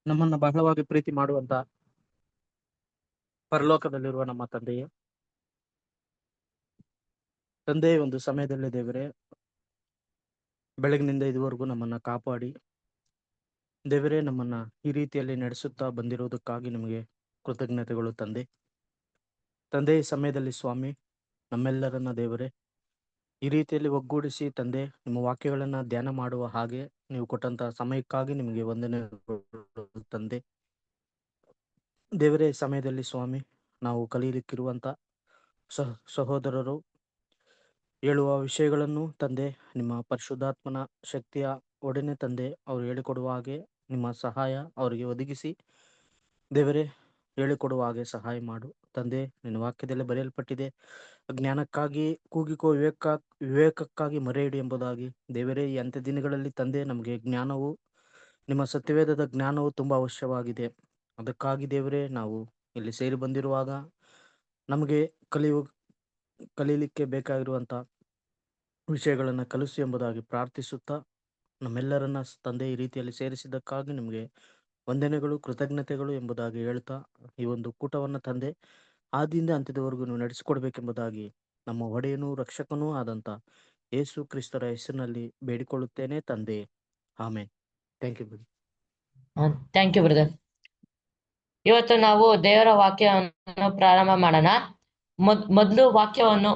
ನಮ್ಮನ್ನ ಬಹಳವಾಗಿ ಪ್ರೀತಿ ಮಾಡುವಂತ ಪರಲೋಕದಲ್ಲಿರುವ ನಮ್ಮ ತಂದೆಯೇ, ಒಂದು ಸಮಯದಲ್ಲಿ ದೇವರೇ ಬೆಳಗಿನಿಂದ ಇದುವರೆಗೂ ನಮ್ಮನ್ನ ಕಾಪಾಡಿ ದೇವರೇ ನಮ್ಮನ್ನ ಈ ರೀತಿಯಲ್ಲಿ ನಡೆಸುತ್ತಾ ಬಂದಿರುವುದಕ್ಕಾಗಿ ನಿಮಗೆ ಕೃತಜ್ಞತೆಗಳು ತಂದೆ. ಈ ಸಮಯದಲ್ಲಿ ಸ್ವಾಮಿ ನಮ್ಮೆಲ್ಲರನ್ನ ದೇವರೇ ಈ ರೀತಿಯಲ್ಲಿ ಒಗ್ಗೂಡಿಸಿ ತಂದೆ ನಿಮ್ಮ ವಾಕ್ಯಗಳನ್ನ ಧ್ಯಾನ ಮಾಡುವ ಹಾಗೆ ನೀವು ಕೊಟ್ಟಂತ ಸಮಯಕ್ಕಾಗಿ ನಿಮಗೆ ವಂದನೆಗಳು ತಂದೆ. ದೇವರೇ ಸಮಯದಲ್ಲಿ ಸ್ವಾಮಿ ನಾವು ಕಲಿಯಲಿಕ್ಕಿರುವಂತ ಸಹೋದರರು ಹೇಳುವ ವಿಷಯಗಳನ್ನು ತಂದೆ ನಿಮ್ಮ ಪರಿಶುದ್ಧಾತ್ಮನ ಶಕ್ತಿಯ ಒಡನೆ ತಂದೆ ಅವರು ಹೇಳಿಕೊಡುವ ಹಾಗೆ ನಿಮ್ಮ ಸಹಾಯ ಅವರಿಗೆ ಒದಗಿಸಿ ದೇವರೇ ಹೇಳಿಕೊಡುವ ಹಾಗೆ ಸಹಾಯ ಮಾಡು ತಂದೆ. ನಿನ್ನ ವಾಕ್ಯದಲ್ಲಿ ಬರೆಯಲ್ಪಟ್ಟಿದೆ, ಜ್ಞಾನಕ್ಕಾಗಿ ಕೂಗಿಕೋ, ವಿವೇಕಕ್ಕಾಗಿ ಮೊರೆ ಇಡಿ ಎಂಬುದಾಗಿ. ದೇವರೇ ಈ ಅಂತ್ಯ ದಿನಗಳಲ್ಲಿ ತಂದೆ ನಮಗೆ ಜ್ಞಾನವು ನಿಮ್ಮ ಸತ್ಯವೇದದ ಜ್ಞಾನವು ತುಂಬಾ ಅವಶ್ಯವಾಗಿದೆ. ಅದಕ್ಕಾಗಿ ದೇವರೇ ನಾವು ಇಲ್ಲಿ ಸೇರಿ ಬಂದಿರುವಾಗ ನಮಗೆ ಕಲಿಯಲಿಕ್ಕೆ ಬೇಕಾಗಿರುವಂತ ವಿಷಯಗಳನ್ನ ಕಲಿಸು ಎಂಬುದಾಗಿ ಪ್ರಾರ್ಥಿಸುತ್ತಾ ನಮ್ಮೆಲ್ಲರನ್ನ ತಂದೆ ಈ ರೀತಿಯಲ್ಲಿ ಸೇರಿಸಿದ್ದಕ್ಕಾಗಿ ನಿಮಗೆ ವಂದನೆಗಳು ಕೃತಜ್ಞತೆಗಳು ಎಂಬುದಾಗಿ ಹೇಳ್ತಾ ಈ ಒಂದು ಕೂಟವನ್ನ ತಂದೆ ಆದಿಯಿಂದ ಅಂತ್ಯದವರೆಗೂ ನೀವು ನಡೆಸಿಕೊಡ್ಬೇಕೆಂಬುದಾಗಿ ನಮ್ಮ ಒಡೆಯನೂ ರಕ್ಷಕನೂ ಆದಂತ ಯೇಸು ಕ್ರಿಸ್ತರ ಹೆಸರಿನಲ್ಲಿ ಬೇಡಿಕೊಳ್ಳುತ್ತೇನೆ ತಂದೆ, amen. Thank you. Thank you brother. ಇವತ್ತು ನಾವು ದೇವರ ವಾಕ್ಯವನ್ನು ಪ್ರಾರಂಭ ಮಾಡೋಣ. ಮೊದಲು ವಾಕ್ಯವನ್ನು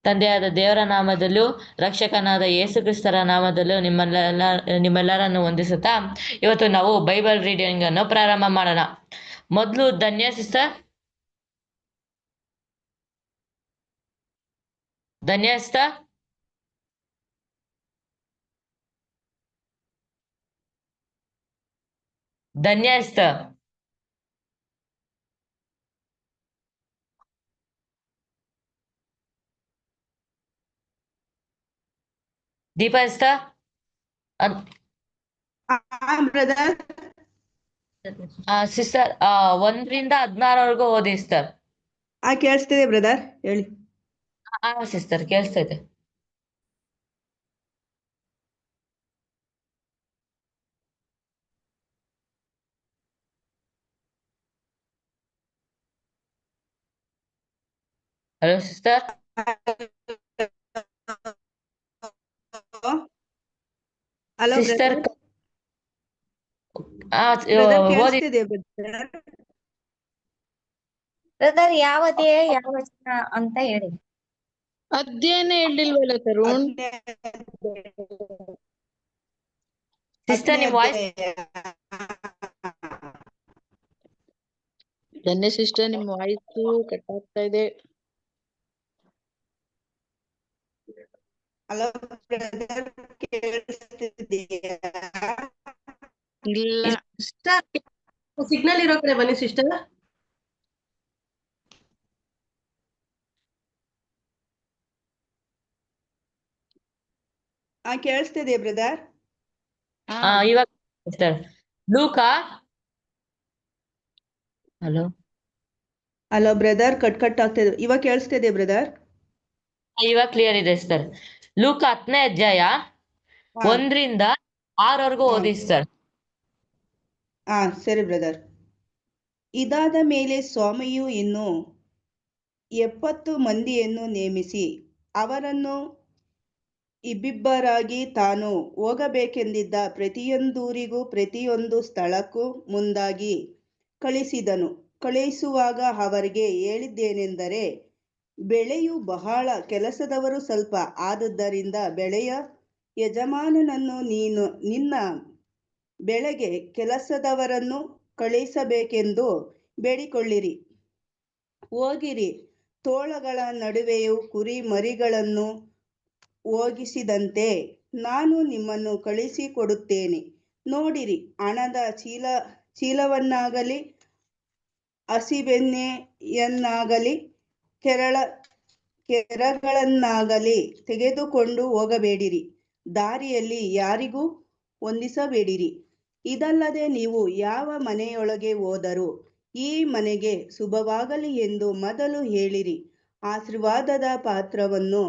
ತಂದೆಯಾದ ದೇವರ ನಾಮದಲ್ಲೂ ರಕ್ಷಕನಾದ ಯೇಸು ಕ್ರಿಸ್ತರ ನಾಮದಲ್ಲೂ ನಿಮ್ಮೆಲ್ಲರನ್ನು ವಂದಿಸುತ್ತಾ ಇವತ್ತು ನಾವು ಬೈಬಲ್ ರೀಡಿಂಗ್ ಅನ್ನು ಪ್ರಾರಂಭ ಮಾಡೋಣ. ಮೊದಲು ಧನ್ಯ ಸಿಸ್ಟರ್. ದೀಪಾ ಸಿಸ್ಟರ್. ಸಿಸ್ಟರ್ 1 ರಿಂದ 16 ಓದಿ ಸಿಸ್ಟರ್. ಕೇಳಿಸ್ತಿದೆ ಬ್ರದರ್, ಹೇಳಿ. ಸಿಸ್ಟರ್ ಕೇಳಿಸ್ತಾ ಇದೆ. Hello sister. ಹಲೋ ಸಿಸ್ಟರ್ ಓದಿ. ಬ್ರದರ್ ಯಾವ ಅಧ್ಯಾಯ ಯಾವ ವಚನ ಅಂತ ಹೇಳಿ. ಅಧ್ಯಯನ ಹೇಳಿಲ್ವಲ್ಲ ತರುಣ್? ಸಿಸ್ಟರ್ ನಿಮ್ಮ ವಾಯ್ಸ್ ಧನ್ಯ ಸಿಸ್ಟರ್, ನಿಮ್ಮ ವಾಯ್ಸು ಕಟ್ ಆಗ್ತಾ ಇದೆ. ಹಲೋ ಬ್ರದರ್, ಕೇಳಿಸ್ತಿದೆಯಾ? ಇಲ್ಲ. ಸಿಗ್ನಲ್ ಇರೋ ಕಡೆ ಬನ್ನಿ ಸಿಸ್ಟರ್. ಕೇಳಿಸ್ತಿದೆಯಾ ಬ್ರದರ್? ಇವಾಗ ಸಿಸ್ಟರ್ ಲೂಕಾ. ಹಲೋ ಬ್ರದರ್, ಕಟ್ ಆಗ್ತಿದೆ. ಇವಾಗ ಕೇಳಿಸ್ತಿದೆಯಾ ಬ್ರದರ್? ಇವಾಗ ಕ್ಲಿಯರ್ ಇದೆ ಸರ್. ಲೂಕ 10ನೇ ಅಧ್ಯಾಯ 1 ರಿಂದ 6 ಓದಿ ಸರ್. ಸರಿ ಬ್ರದರ್. ಇದಾದ ಮೇಲೆ ಸ್ವಾಮಿಯು ಇನ್ನು 70 ಮಂದಿಯನ್ನು ನೇಮಿಸಿ ಅವರನ್ನು ಇಬ್ಬಿಬ್ಬರಾಗಿ ತಾನು ಹೋಗಬೇಕೆಂದಿದ್ದ ಪ್ರತಿಯೊಂದೂರಿಗೂ ಪ್ರತಿಯೊಂದು ಸ್ಥಳಕ್ಕೂ ಮುಂದಾಗಿ ಕಳಿಸಿದನು. ಕಳುಹಿಸುವಾಗ ಅವರಿಗೆ ಹೇಳಿದ್ದೇನೆಂದರೆ, ಬೆಳೆಯು ಬಹಳ, ಕೆಲಸದವರು ಸ್ವಲ್ಪ. ಆದುದರಿಂದ ಬೆಳೆಯ ಯಜಮಾನನನ್ನು ನಿನ್ನ ಬೆಳೆಗೆ ಕೆಲಸದವರನ್ನು ಕಳುಹಿಸಬೇಕೆಂದು ಬೇಡಿಕೊಳ್ಳಿರಿ. ಹೋಗಿರಿ, ತೋಳಗಳ ನಡುವೆಯೂ ಕುರಿ ಮರಿಗಳನ್ನು ಹೋಗಿಸಿದಂತೆ ನಾನು ನಿಮ್ಮನ್ನು ಕಳುಹಿಸಿಕೊಡುತ್ತೇನೆ. ನೋಡಿರಿ, ಹಣದ ಚೀಲವನ್ನಾಗಲಿ ಹಸಿವೆಣ್ಣೆಯನ್ನಾಗಲಿ ಕೆರಗಳನ್ನಾಗಲಿ ತೆಗೆದುಕೊಂಡು ಹೋಗಬೇಡಿರಿ. ದಾರಿಯಲ್ಲಿ ಯಾರಿಗೂ ವಂದಿಸಬೇಡಿರಿ. ಇದಲ್ಲದೆ ನೀವು ಯಾವ ಮನೆಯೊಳಗೆ ಹೋದರೂ ಈ ಮನೆಗೆ ಶುಭವಾಗಲಿ ಎಂದು ಮೊದಲು ಹೇಳಿರಿ. ಆಶೀರ್ವಾದದ ಪಾತ್ರವನ್ನು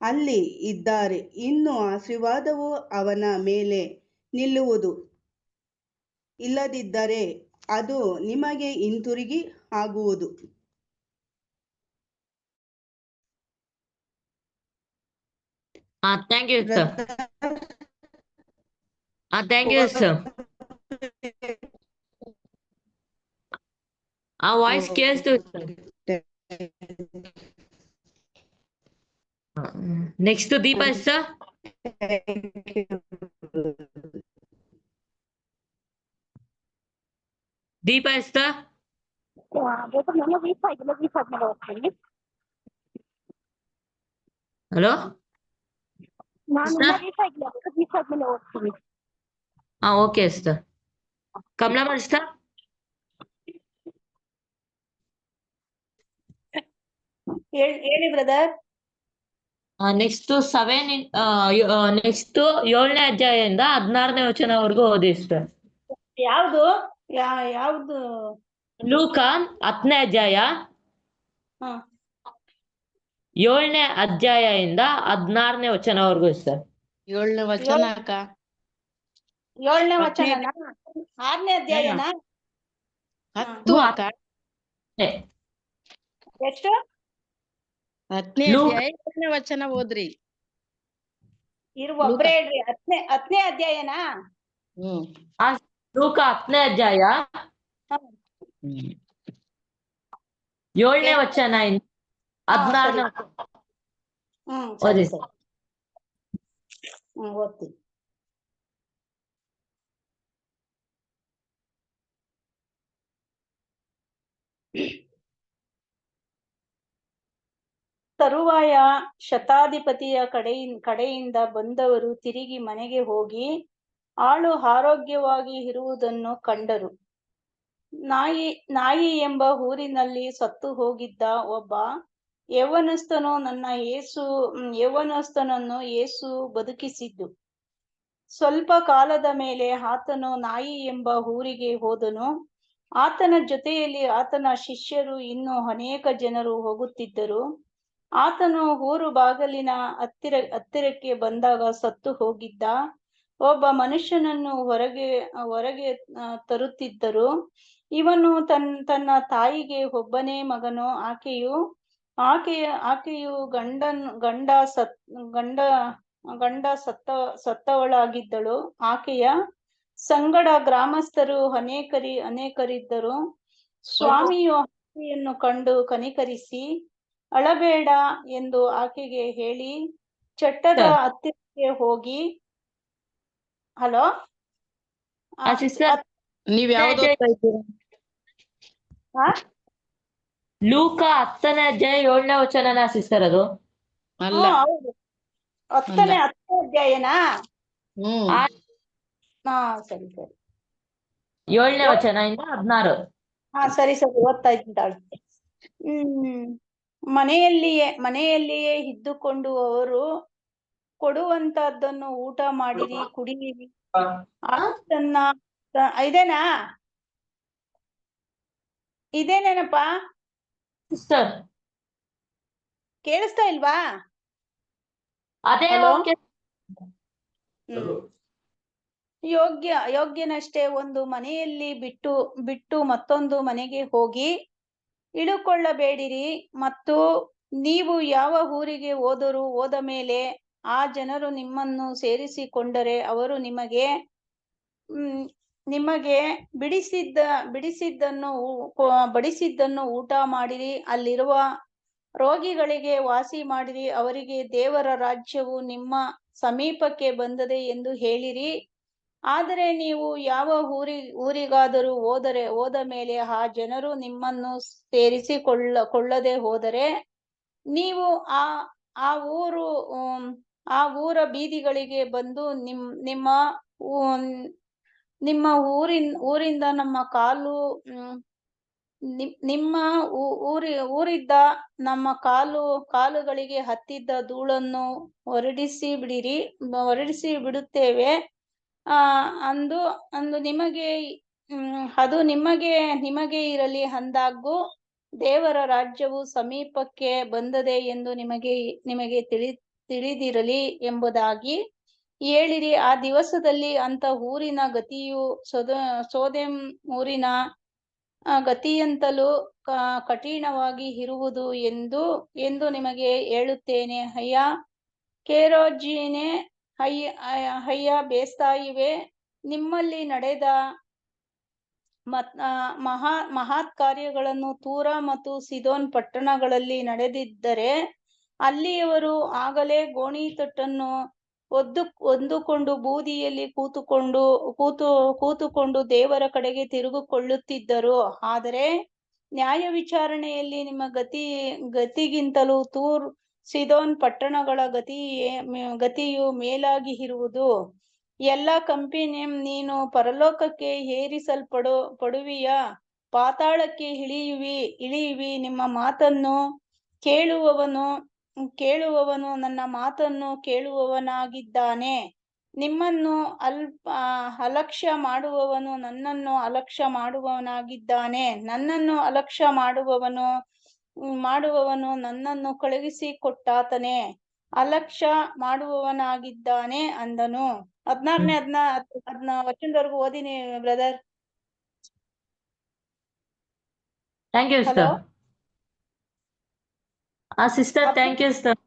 ಅಲ್ಲಿ ಇದ್ದಾರೆ, ಇನ್ನು ಆಶೀರ್ವಾದವು ಅವನ ಮೇಲೆ ನಿಲ್ಲುವುದು. ಇಲ್ಲದಿದ್ದರೆ ಅದು ನಿಮಗೆ ಹಿಂತಿರುಗಿ ಆಗುವುದು. Thank you, sir. Thank you, sir. Voice ಕೇಳಿಸ್ತು. Next Deepa sir. Deepa sir. Hello. Okay sir. Kamalamma sir. ಹೇಳಿ ಬ್ರದರ್. ನೆಕ್ಸ್ಟ್ ನೆಕ್ಸ್ಟ್ 7ನೇ ಅಧ್ಯಾಯದಿಂದ 16ನೇ ವಚನವರೆಗೂ ಓದಿ ಸರ್. ಯಾವ್ದು ಯಾವ್ದು? ಲೂಕ 10ನೇ ಅಧ್ಯಾಯ 7ನೇ ಅಧ್ಯಾಯದಿಂದ 16ನೇ ವಚನವರೆಗೂ ಸರ್. 7ನೇ ವಚನ ಅಕ್ಕ. 7ನೇ ವಚನನಾ? 6ನೇ ಅಧ್ಯಾಯನಾ? 10 ಅಕ್ಕ. ಎಷ್ಟು? 10ನೇ ಅಧ್ಯಾಯ 7ನೇ ವಚನ ಓದ್ರಿ. ಒಬ್ರೇ ಹೇಳ್ರಿ. 10ನೇ ಅಧ್ಯಾಯನಾ? ಲೂಕ 10ನೇ ಅಧ್ಯಾಯ 7ನೇ ವಚನ 16ನೇ ಓದಿ ಸರ್. ಓದ್ತೀನಿ. ತರುವಾಯ ಶತಾಧಿಪತಿಯ ಕಡೆಯಿಂದ ಬಂದವರು ತಿರುಗಿ ಮನೆಗೆ ಹೋಗಿ ಆಳು ಆರೋಗ್ಯವಾಗಿ ಇರುವುದನ್ನು ಕಂಡರು. ನಾಯಿ ಎಂಬ ಊರಿನಲ್ಲಿ ಸತ್ತು ಹೋಗಿದ್ದ ಒಬ್ಬ ಯೌವನಸ್ಥನನ್ನು ಯೇಸು ಬದುಕಿಸಿದ್ದು. ಸ್ವಲ್ಪ ಕಾಲದ ಮೇಲೆ ಆತನು ನಾಯಿ ಎಂಬ ಊರಿಗೆ ಹೋದನು. ಆತನ ಜೊತೆಯಲ್ಲಿ ಆತನ ಶಿಷ್ಯರು ಇನ್ನೂ ಅನೇಕ ಜನರು ಹೋಗುತ್ತಿದ್ದರು. ಆತನು ಊರು ಬಾಗಿಲಿನ ಹತ್ತಿರಕ್ಕೆ ಬಂದಾಗ ಸತ್ತು ಹೋಗಿದ್ದ ಒಬ್ಬ ಮನುಷ್ಯನನ್ನು ಹೊರಗೆ ತರುತ್ತಿದ್ದರು. ಇವನು ತನ್ನ ತಾಯಿಗೆ ಒಬ್ಬನೇ ಮಗನು. ಆಕೆಯು ಗಂಡ ಸತ್ತವಳಾಗಿದ್ದಳು. ಆಕೆಯ ಸಂಗಡ ಗ್ರಾಮಸ್ಥರು ಅನೇಕರಿದ್ದರು. ಸ್ವಾಮಿಯು ಆಕೆಯನ್ನು ಕಂಡು ಕನಿಕರಿಸಿ, ಅಳಬೇಡ ಎಂದು ಆಕೆಗೆ ಹೇಳಿ ಚಟ್ಟದ ಹತ್ತಿರಕ್ಕೆ ಹೋಗಿ, ಹಲೋ, ನೀವ್ ಯಾವ್ದು ಓದ್ತಾ ಇದ್ದೀರಾ? ಲೂಕ 10ನೇ ಅಧ್ಯಾಯ 7ನೇ ವಚನನಾ ಸಿಸ್ಟರ್? ಅದು ಅಲ್ಲ. ಹೌದು, 10ನೇ ಅಧ್ಯಾಯನಾ? ಸರಿ 7ನೇ ವಚನದಿಂದ 16. ಸರಿ ಓದ್ತಾ ಇದ್ದಾಳೆ. ಮನೆಯಲ್ಲಿಯೇ ಇದ್ದುಕೊಂಡು ಅವರು ಕೊಡುವಂತದ್ದನ್ನು ಊಟ ಮಾಡಿರಿ, ಕುಡಿಯಿರಿ. ಇದೇನೇನಪ್ಪ? ಕೇಳಿಸ್ತಾ ಇಲ್ವಾ? ಅದೇ ಯೋಗ್ಯನಷ್ಟೇ ಒಂದು ಮನೆಯಲ್ಲಿ ಬಿಟ್ಟು ಮತ್ತೊಂದು ಮನೆಗೆ ಹೋಗಿ ಇಳುಕೊಳ್ಳಬೇಡಿರಿ. ಮತ್ತು ನೀವು ಯಾವ ಊರಿಗೆ ಹೋದ ಮೇಲೆ ಆ ಜನರು ನಿಮ್ಮನ್ನು ಸೇರಿಸಿಕೊಂಡರೆ ಅವರು ನಿಮಗೆ ಬಡಿಸಿದ್ದನ್ನು ಊಟ ಮಾಡಿರಿ. ಅಲ್ಲಿರುವ ರೋಗಿಗಳಿಗೆ ವಾಸಿ ಮಾಡಿರಿ. ಅವರಿಗೆ ದೇವರ ರಾಜ್ಯವು ನಿಮ್ಮ ಸಮೀಪಕ್ಕೆ ಬಂದದೆ ಎಂದು ಹೇಳಿರಿ. ಆದರೆ ನೀವು ಯಾವ ಊರಿಗಾದರೂ ಹೋದ ಮೇಲೆ ಆ ಜನರು ನಿಮ್ಮನ್ನು ಸೇರಿಸಿಕೊಳ್ಳದೆ ಹೋದರೆ ನೀವು ಆ ಊರ ಬೀದಿಗಳಿಗೆ ಬಂದು ನಿಮ್ಮ ಊರಿಂದ ಊರಿದ್ದ ನಮ್ಮ ಕಾಲುಗಳಿಗೆ ಹತ್ತಿದ್ದ ಧೂಳನ್ನು ಹೊರಡಿಸಿ ಬಿಡುತ್ತೇವೆ. ಅಂದು ಅಂದು ನಿಮಗೆ ಅದು ನಿಮಗೆ ಇರಲಿ ಅಂದಾಗೂ ದೇವರ ರಾಜ್ಯವು ಸಮೀಪಕ್ಕೆ ಬಂದದೆ ಎಂದು ನಿಮಗೆ ತಿಳಿದಿರಲಿ ಎಂಬುದಾಗಿ ಹೇಳಿರಿ. ಆ ದಿವಸದಲ್ಲಿ ಅಂತ ಊರಿನ ಗತಿಯು ಸೋದೆಮ್ ಊರಿನ ಗತಿಯಂತಲೂ ಕಠಿಣವಾಗಿ ಇರುವುದು ಎಂದು ನಿಮಗೆ ಹೇಳುತ್ತೇನೆ. ಅಯ್ಯ ಕೆರೋಜಿನೇ, ಅಯ್ಯ ಬೇಸ್ತಾಯಿವೆ, ನಿಮ್ಮಲ್ಲಿ ನಡೆದ ಮಹತ್ ಕಾರ್ಯಗಳನ್ನು ತೂರ ಮತ್ತು ಸಿದೋನ್ ಪಟ್ಟಣಗಳಲ್ಲಿ ನಡೆದಿದ್ದರೆ ಅಲ್ಲಿಯವರು ಆಗಲೇ ಗೋಣಿತಟ್ಟನ್ನು ಹೊದ್ದುಕೊಂಡು ಬೂದಿಯಲ್ಲಿ ಕೂತುಕೊಂಡು ದೇವರ ಕಡೆಗೆ ತಿರುಗಿಕೊಳ್ಳುತ್ತಿದ್ದರು. ಆದರೆ ನ್ಯಾಯ ವಿಚಾರಣೆಯಲ್ಲಿ ನಿಮ್ಮ ಗತಿಗಿಂತಲೂ ತೂರ್ ಸಿದೋನ್ ಪಟ್ಟಣಗಳ ಗತಿಯು ಮೇಲಾಗಿ ಇರುವುದು. ಎಲ್ಲ ಕಂಪನಿಯಂ, ನೀನು ಪರಲೋಕಕ್ಕೆ ಏರಿಸಲ್ಪಡುವಿಯ, ಪಾತಾಳಕ್ಕೆ ಇಳಿಯುವಿ. ನಿಮ್ಮ ಮಾತನ್ನು ಕೇಳುವವನು ನನ್ನ ಮಾತನ್ನು ಕೇಳುವವನಾಗಿದ್ದಾನೆ. ನಿಮ್ಮನ್ನು ಅಲಕ್ಷ್ಯ ಮಾಡುವವನು ನನ್ನನ್ನು ಅಲಕ್ಷ್ಯ ಮಾಡುವವನಾಗಿದ್ದಾನೆ. ನನ್ನನ್ನು ಅಲಕ್ಷ್ಯ ಮಾಡುವವನು ನನ್ನನ್ನು ಕಳುಹಿಸಿಕೊಟ್ಟಾತನೇ ಅಲಕ್ಷ್ಯ ಮಾಡುವವನಾಗಿದ್ದಾನೆ ಅಂದನು. 16ನೇ ವಚನದವರೆಗೂ ಓದಿನಿ brother. Thank you hello, sister. Thank you sister.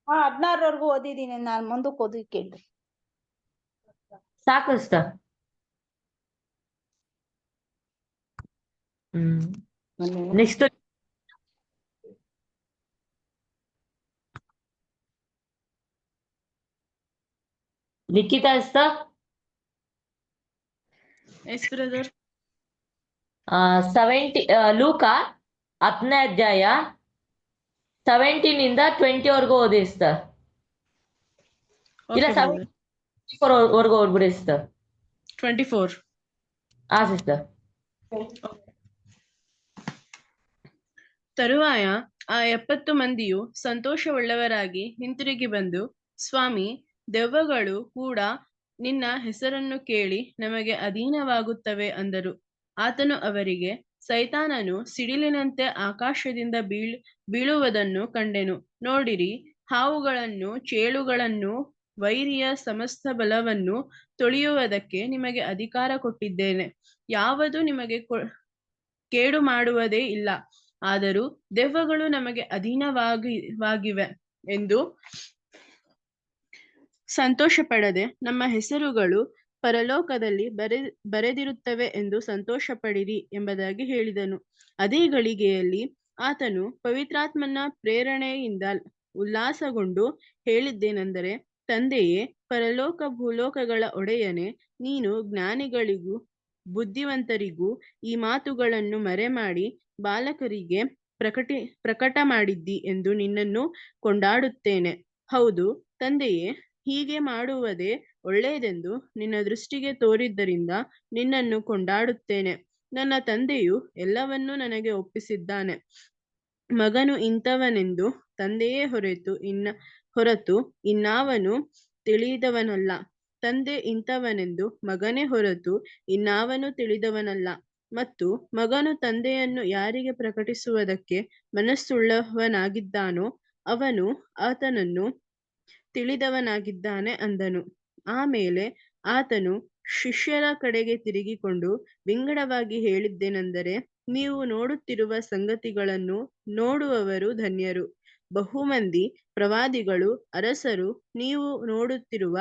16ರವರೆಗೂ ಓದಿದ್ದೀನಿ. ನಾನು ಮುಂದಕ್ಕೆ ಓದಿ ಕೇಳ್ರಿ. ಸಾಕು sister. Next Likhita sister. Yes brother. 70 ಲೂಕ 10ನೇ ಅಧ್ಯಾಯ 17 ಇಂದ 20 ವರೆಗೂ ಓದಿ ಸಿಸ್ಟರ್. ಇಲ್ಲ, 74 ವರೆಗೂ ಓದ್ಬಿಡಿ ಸಿಸ್ಟರ್. 24. ಸಿಸ್ಟರ್. ತರುವಾಯ ಆ 70 ಮಂದಿಯು ಸಂತೋಷವುಳ್ಳವರಾಗಿ ಹಿಂತಿರುಗಿ ಬಂದು, ಸ್ವಾಮಿ, ದೆವ್ವಗಳು ಕೂಡ ನಿನ್ನ ಹೆಸರನ್ನು ಕೇಳಿ ನಮಗೆ ಅಧೀನವಾಗುತ್ತವೆ ಅಂದರು. ಆತನು ಅವರಿಗೆ, ಸೈತಾನನು ಸಿಡಿಲಿನಂತೆ ಆಕಾಶದಿಂದ ಬೀಳುವುದನ್ನು ಕಂಡೆನು. ನೋಡಿರಿ, ಹಾವುಗಳನ್ನು, ಚೇಳುಗಳನ್ನು, ವೈರಿಯ ಸಮಸ್ತ ಬಲವನ್ನು ತೊಳೆಯುವುದಕ್ಕೆ ನಿಮಗೆ ಅಧಿಕಾರ ಕೊಟ್ಟಿದ್ದೇನೆ. ಯಾವುದು ನಿಮಗೆ ಕೇಡು ಮಾಡುವುದೇ ಇಲ್ಲ. ಆದರೂ ದೆವ್ವಗಳು ನಮಗೆ ಅಧೀನವಾಗಿವೆ ಎಂದು ಸಂತೋಷಪಡದೆ ನಮ್ಮ ಹೆಸರುಗಳು ಪರಲೋಕದಲ್ಲಿ ಬರೆದಿರುತ್ತವೆ ಎಂದು ಸಂತೋಷಪಡಿರಿ ಎಂಬುದಾಗಿ ಹೇಳಿದನು. ಅದೇ ಗಳಿಗೆಯಲ್ಲಿ ಆತನು ಪವಿತ್ರಾತ್ಮನ ಪ್ರೇರಣೆಯಿಂದ ಉಲ್ಲಾಸಗೊಂಡು ಹೇಳಿದ್ದೇನೆಂದರೆ, ತಂದೆಯೇ, ಪರಲೋಕ ಭೂಲೋಕಗಳ ಒಡೆಯನೇ, ನೀನು ಜ್ಞಾನಿಗಳಿಗೂ ಬುದ್ಧಿವಂತರಿಗೂ ಈ ಮಾತುಗಳನ್ನು ಮರೆಮಾಡಿ ಬಾಲಕರಿಗೆ ಪ್ರಕಟ ಮಾಡಿದ್ದಿ ಎಂದು ನಿನ್ನನ್ನು ಕೊಂಡಾಡುತ್ತೇನೆ. ಹೌದು ತಂದೆಯೇ, ಹೀಗೆ ಮಾಡುವುದೇ ಒಳ್ಳೆಯದೆಂದು ನಿನ್ನ ದೃಷ್ಟಿಗೆ ತೋರಿದ್ದರಿಂದ ನಿನ್ನನ್ನು ಕೊಂಡಾಡುತ್ತೇನೆ. ನನ್ನ ತಂದೆಯು ಎಲ್ಲವನ್ನೂ ನನಗೆ ಒಪ್ಪಿಸಿದ್ದಾನೆ. ಮಗನು ಇಂಥವನೆಂದು ತಂದೆಯೇ ಹೊರತು ಇನ್ನಾವನು ತಿಳಿದವನಲ್ಲ. ತಂದೆ ಇಂಥವನೆಂದು ಮಗನೇ ಹೊರತು ಇನ್ನಾವನು ತಿಳಿದವನಲ್ಲ. ಮತ್ತು ಮಗನು ತಂದೆಯನ್ನು ಯಾರಿಗೆ ಪ್ರಕಟಿಸುವುದಕ್ಕೆ ಮನಸ್ಸುಳ್ಳವನಾಗಿದ್ದಾನೋ ಅವನು ಆತನನ್ನು ತಿಳಿದವನಾಗಿದ್ದಾನೆ ಅಂದನು. ಆಮೇಲೆ ಆತನು ಶಿಷ್ಯರ ಕಡೆಗೆ ತಿರುಗಿಕೊಂಡು ವಿಂಗಡವಾಗಿ ಹೇಳಿದ್ದೇನೆಂದರೆ, ನೀವು ನೋಡುತ್ತಿರುವ ಸಂಗತಿಗಳನ್ನು ನೋಡುವವರು ಧನ್ಯರು. ಬಹುಮಂದಿ ಪ್ರವಾದಿಗಳು, ಅರಸರು ನೀವು ನೋಡುತ್ತಿರುವ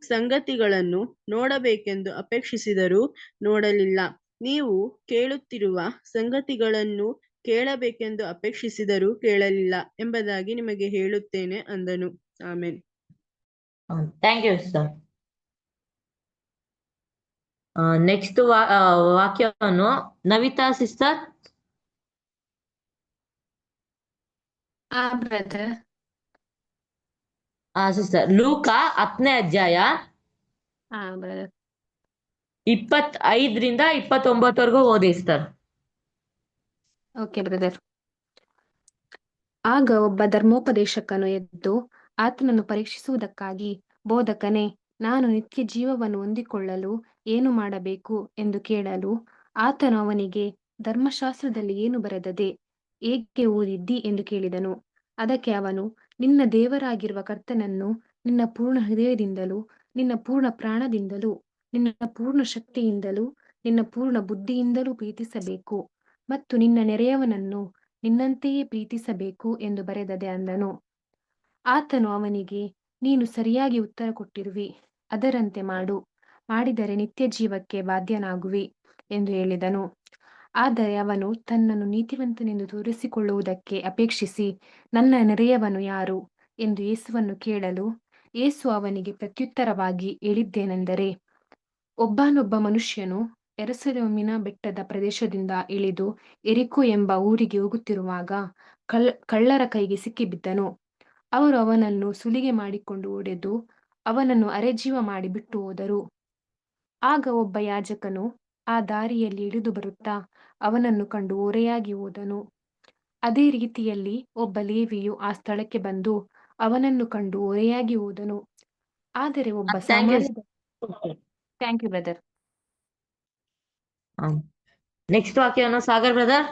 ಸಂಗತಿಗಳನ್ನು ನೋಡಬೇಕೆಂದು ಅಪೇಕ್ಷಿಸಿದರೂ ನೋಡಲಿಲ್ಲ. ನೀವು ಕೇಳುತ್ತಿರುವ ಸಂಗತಿಗಳನ್ನು ಕೇಳಬೇಕೆಂದು ಅಪೇಕ್ಷಿಸಿದರೂ ಕೇಳಲಿಲ್ಲ ಎಂಬುದಾಗಿ ನಿಮಗೆ ಹೇಳುತ್ತೇನೆ ಅಂದನು. Amen. Thank you sir. Next ವಾಕ್ಯವನ್ನು ನವಿತಾ ಸಿಸ್ಟರ್. ಸಿಸ್ಟರ್, ಲೂಕ 10ನೇ ಅಧ್ಯಾಯ 25ರಿಂದ 29ವರೆಗೂ ಓದಿ ಸರ್. Okay brother. ಆಗ ಒಬ್ಬ ಧರ್ಮೋಪದೇಶಕನು ಎದ್ದು ಆತನನ್ನು ಪರೀಕ್ಷಿಸುವುದಕ್ಕಾಗಿ, ಬೋಧಕನೇ, ನಾನು ನಿತ್ಯ ಜೀವವನ್ನು ಹೊಂದಿಕೊಳ್ಳಲು ಏನು ಮಾಡಬೇಕು ಎಂದು ಕೇಳಲು ಆತನು ಅವನಿಗೆ, ಧರ್ಮಶಾಸ್ತ್ರದಲ್ಲಿ ಏನು ಬರೆದದೆ, ಏಕೆ ಓದಿದ್ದಿ ಎಂದು ಕೇಳಿದನು. ಅದಕ್ಕೆ ಅವನು, ನಿನ್ನ ದೇವರಾಗಿರುವ ಕರ್ತನನ್ನು ನಿನ್ನ ಪೂರ್ಣ ಹೃದಯದಿಂದಲೂ, ನಿನ್ನ ಪೂರ್ಣ ಪ್ರಾಣದಿಂದಲೂ, ನಿನ್ನ ಪೂರ್ಣ ಶಕ್ತಿಯಿಂದಲೂ, ನಿನ್ನ ಪೂರ್ಣ ಬುದ್ಧಿಯಿಂದಲೂ ಪ್ರೀತಿಸಬೇಕು, ಮತ್ತು ನಿನ್ನ ನೆರೆಯವನನ್ನು ನಿನ್ನಂತೆಯೇ ಪ್ರೀತಿಸಬೇಕು ಎಂದು ಬರೆದದೆ ಅಂದನು. ಆತನು ಅವನಿಗೆ, ನೀನು ಸರಿಯಾಗಿ ಉತ್ತರ ಕೊಟ್ಟಿರುವಿ, ಅದರಂತೆ ಮಾಡು, ಮಾಡಿದರೆ ನಿತ್ಯ ಜೀವಕ್ಕೆ ಬಾಧ್ಯನಾಗುವಿ ಎಂದು ಹೇಳಿದನು. ಆದರೆ ಅವನು ತನ್ನನ್ನು ನೀತಿವಂತನೆಂದು ತೋರಿಸಿಕೊಳ್ಳುವುದಕ್ಕೆ ಅಪೇಕ್ಷಿಸಿ, ನನ್ನ ನೆರೆಯವನು ಯಾರು ಎಂದು ಯೇಸುವನ್ನು ಕೇಳಲು, ಯೇಸು ಅವನಿಗೆ ಪ್ರತ್ಯುತ್ತರವಾಗಿ ಹೇಳಿದ್ದೇನೆಂದರೆ, ಒಬ್ಬನೊಬ್ಬ ಮನುಷ್ಯನು ಯೆರೂಸಲೇಮಿನ ಬೆಟ್ಟದ ಪ್ರದೇಶದಿಂದ ಇಳಿದು ಯೆರಿಕೋ ಎಂಬ ಊರಿಗೆ ಹೋಗುತ್ತಿರುವಾಗ ಕಳ್ಳರ ಕೈಗೆ ಸಿಕ್ಕಿಬಿದ್ದನು. ಅವರು ಅವನನ್ನು ಸುಲಿಗೆ ಮಾಡಿಕೊಂಡು ಹೊಡೆದು ಅವನನ್ನು ಅರೆಜೀವ ಮಾಡಿ ಬಿಟ್ಟು ಹೋದರು. ಆಗ ಒಬ್ಬ ಯಾಜಕನು ಆ ದಾರಿಯಲ್ಲಿ ಇಳಿದು ಬರುತ್ತಾ ಅವನನ್ನು ಕಂಡು ಓರೆಯಾಗಿ ಹೋದನು. ಅದೇ ರೀತಿಯಲ್ಲಿ ಒಬ್ಬ ಲೇವಿಯು ಆ ಸ್ಥಳಕ್ಕೆ ಬಂದು ಅವನನ್ನು ಕಂಡು ಓರೆಯಾಗಿ ಹೋದನು. ಆದರೆ ಒಬ್ಬ ಸಾಮಾನ್ಯ ಥ್ಯಾಂಕ್ ಯು ಬ್ರದರ್. ನೆಕ್ಸ್ಟ್ ವಾಕ್ಯವನ್ನು Sagar brother.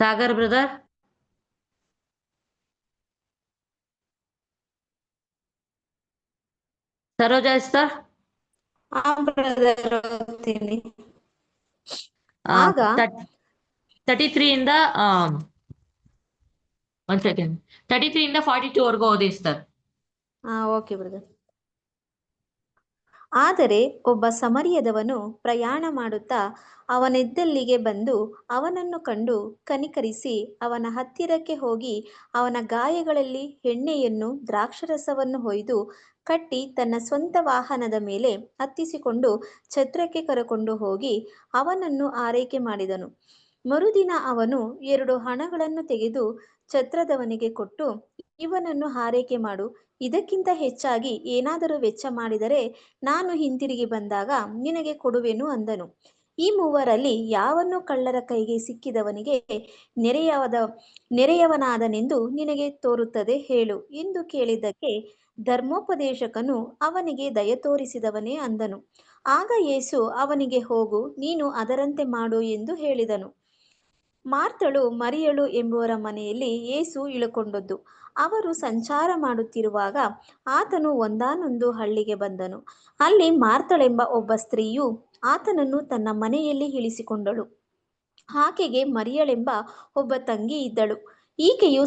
Sagar brother. Saroja sir. ಆಗ 33 ಇಂದ 33 ಇಂದ 42 ವರೆಗೂ ಓದಿ ಸರ್. Okay brother. ಆದರೆ ಒಬ್ಬ ಸಮರಿಯದವನು ಪ್ರಯಾಣ ಮಾಡುತ್ತಾ ಅವನಿದ್ದಲ್ಲಿಗೆ ಬಂದು ಅವನನ್ನು ಕಂಡು ಕನಿಕರಿಸಿ ಅವನ ಹತ್ತಿರಕ್ಕೆ ಹೋಗಿ ಅವನ ಗಾಯಗಳಲ್ಲಿ ಎಣ್ಣೆಯನ್ನು ದ್ರಾಕ್ಷರಸವನ್ನು ಹೊಯ್ದು ಕಟ್ಟಿ ತನ್ನ ಸ್ವಂತ ವಾಹನದ ಮೇಲೆ ಹತ್ತಿಸಿಕೊಂಡು ಛತ್ರಕ್ಕೆ ಕರಕೊಂಡು ಹೋಗಿ ಅವನನ್ನು ಆರೈಕೆ ಮಾಡಿದನು. ಮರುದಿನ ಅವನು 2 ಹಣಗಳನ್ನು ತೆಗೆದು ಛತ್ರದವನಿಗೆ ಕೊಟ್ಟು, ಇವನನ್ನು ಆರೈಕೆ ಮಾಡು, ಇದಕ್ಕಿಂತ ಹೆಚ್ಚಾಗಿ ಏನಾದರೂ ವೆಚ್ಚ ಮಾಡಿದರೆ ನಾನು ಹಿಂತಿರುಗಿ ಬಂದಾಗ ನಿನಗೆ ಕೊಡುವೆನು ಅಂದನು. ಈ ಮೂವರಲ್ಲಿ ಯಾವನು ಕಳ್ಳರ ಕೈಗೆ ಸಿಕ್ಕಿದವನಿಗೆ ನೆರೆಯವನಾದನೆಂದು ನಿನಗೆ ತೋರುತ್ತದೆ ಹೇಳು ಎಂದು ಕೇಳಿದ್ದಕ್ಕೆ ಧರ್ಮೋಪದೇಶಕನು ಅವನಿಗೆ ದಯ ತೋರಿಸಿದವನೇ ಅಂದನು. ಆಗ ಯೇಸು ಅವನಿಗೆ, ಹೋಗು, ನೀನು ಅದರಂತೆ ಮಾಡು ಎಂದು ಹೇಳಿದನು. ಮಾರ್ತಳು ಮರಿಯಳು ಎಂಬುವರ ಮನೆಯಲ್ಲಿ ಯೇಸು ಇಳುಕೊಂಡದ್ದು. ಅವರು ಸಂಚಾರ ಮಾಡುತ್ತಿರುವಾಗ ಆತನು ಒಂದಾನೊಂದು ಹಳ್ಳಿಗೆ ಬಂದನು. ಅಲ್ಲಿ ಮಾರ್ತಳೆಂಬ ಒಬ್ಬ ಸ್ತ್ರೀಯು ಆತನನ್ನು ತನ್ನ ಮನೆಯಲ್ಲಿ ಇಳಿಸಿಕೊಂಡಳು. ಆಕೆಗೆ ಮರಿಯಳೆಂಬ ಒಬ್ಬ ತಂಗಿ ಇದ್ದಳು. ಈಕೆಯು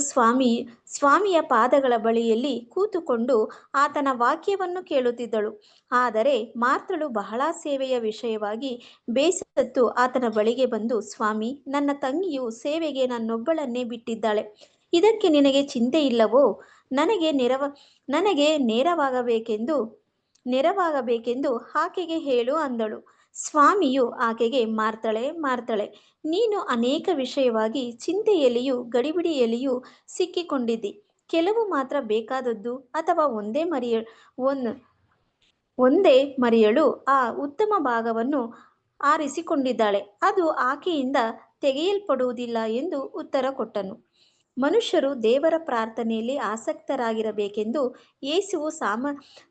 ಸ್ವಾಮಿಯ ಪಾದಗಳ ಬಳಿಯಲ್ಲಿ ಕೂತುಕೊಂಡು ಆತನ ವಾಕ್ಯವನ್ನು ಕೇಳುತ್ತಿದ್ದಳು. ಆದರೆ ಮಾರ್ತಳು ಬಹಳ ಸೇವೆಯ ವಿಷಯವಾಗಿ ಬೇಸತ್ತು ಆತನ ಬಳಿಗೆ ಬಂದು, ಸ್ವಾಮಿ, ನನ್ನ ತಂಗಿಯು ಸೇವೆಗೆ ನನ್ನೊಬ್ಬಳನ್ನೇ ಬಿಟ್ಟಿದ್ದಾಳೆ. ಇದಕ್ಕೆ ನಿನಗೆ ಚಿಂತೆ ಇಲ್ಲವೋ? ನನಗೆ ನೆರವಾಗಬೇಕೆಂದು ಆಕೆಗೆ ಹೇಳು ಅಂದಳು. ಸ್ವಾಮಿಯು ಆಕೆಗೆ, ಮಾರ್ತಳೆ, ಮಾರ್ತಳೆ, ನೀನು ಅನೇಕ ವಿಷಯವಾಗಿ ಚಿಂತೆಯಲ್ಲಿಯೂ ಗಡಿಬಿಡಿಯಲ್ಲಿಯೂ ಸಿಕ್ಕಿಕೊಂಡಿದ್ದಿ. ಕೆಲವು ಮಾತ್ರ ಬೇಕಾದದ್ದು, ಅಥವಾ ಒಂದೇ ಮರಿಯಳು ಆ ಉತ್ತಮ ಭಾಗವನ್ನು ಆರಿಸಿಕೊಂಡಿದ್ದಾಳೆ, ಅದು ಆಕೆಯಿಂದ ತೆಗೆಯಲ್ಪಡುವುದಿಲ್ಲ ಎಂದು ಉತ್ತರ ಕೊಟ್ಟನು. ಮನುಷ್ಯರು ದೇವರ ಪ್ರಾರ್ಥನೆಯಲ್ಲಿ ಆಸಕ್ತರಾಗಿರಬೇಕೆಂದು ಯೇಸುವು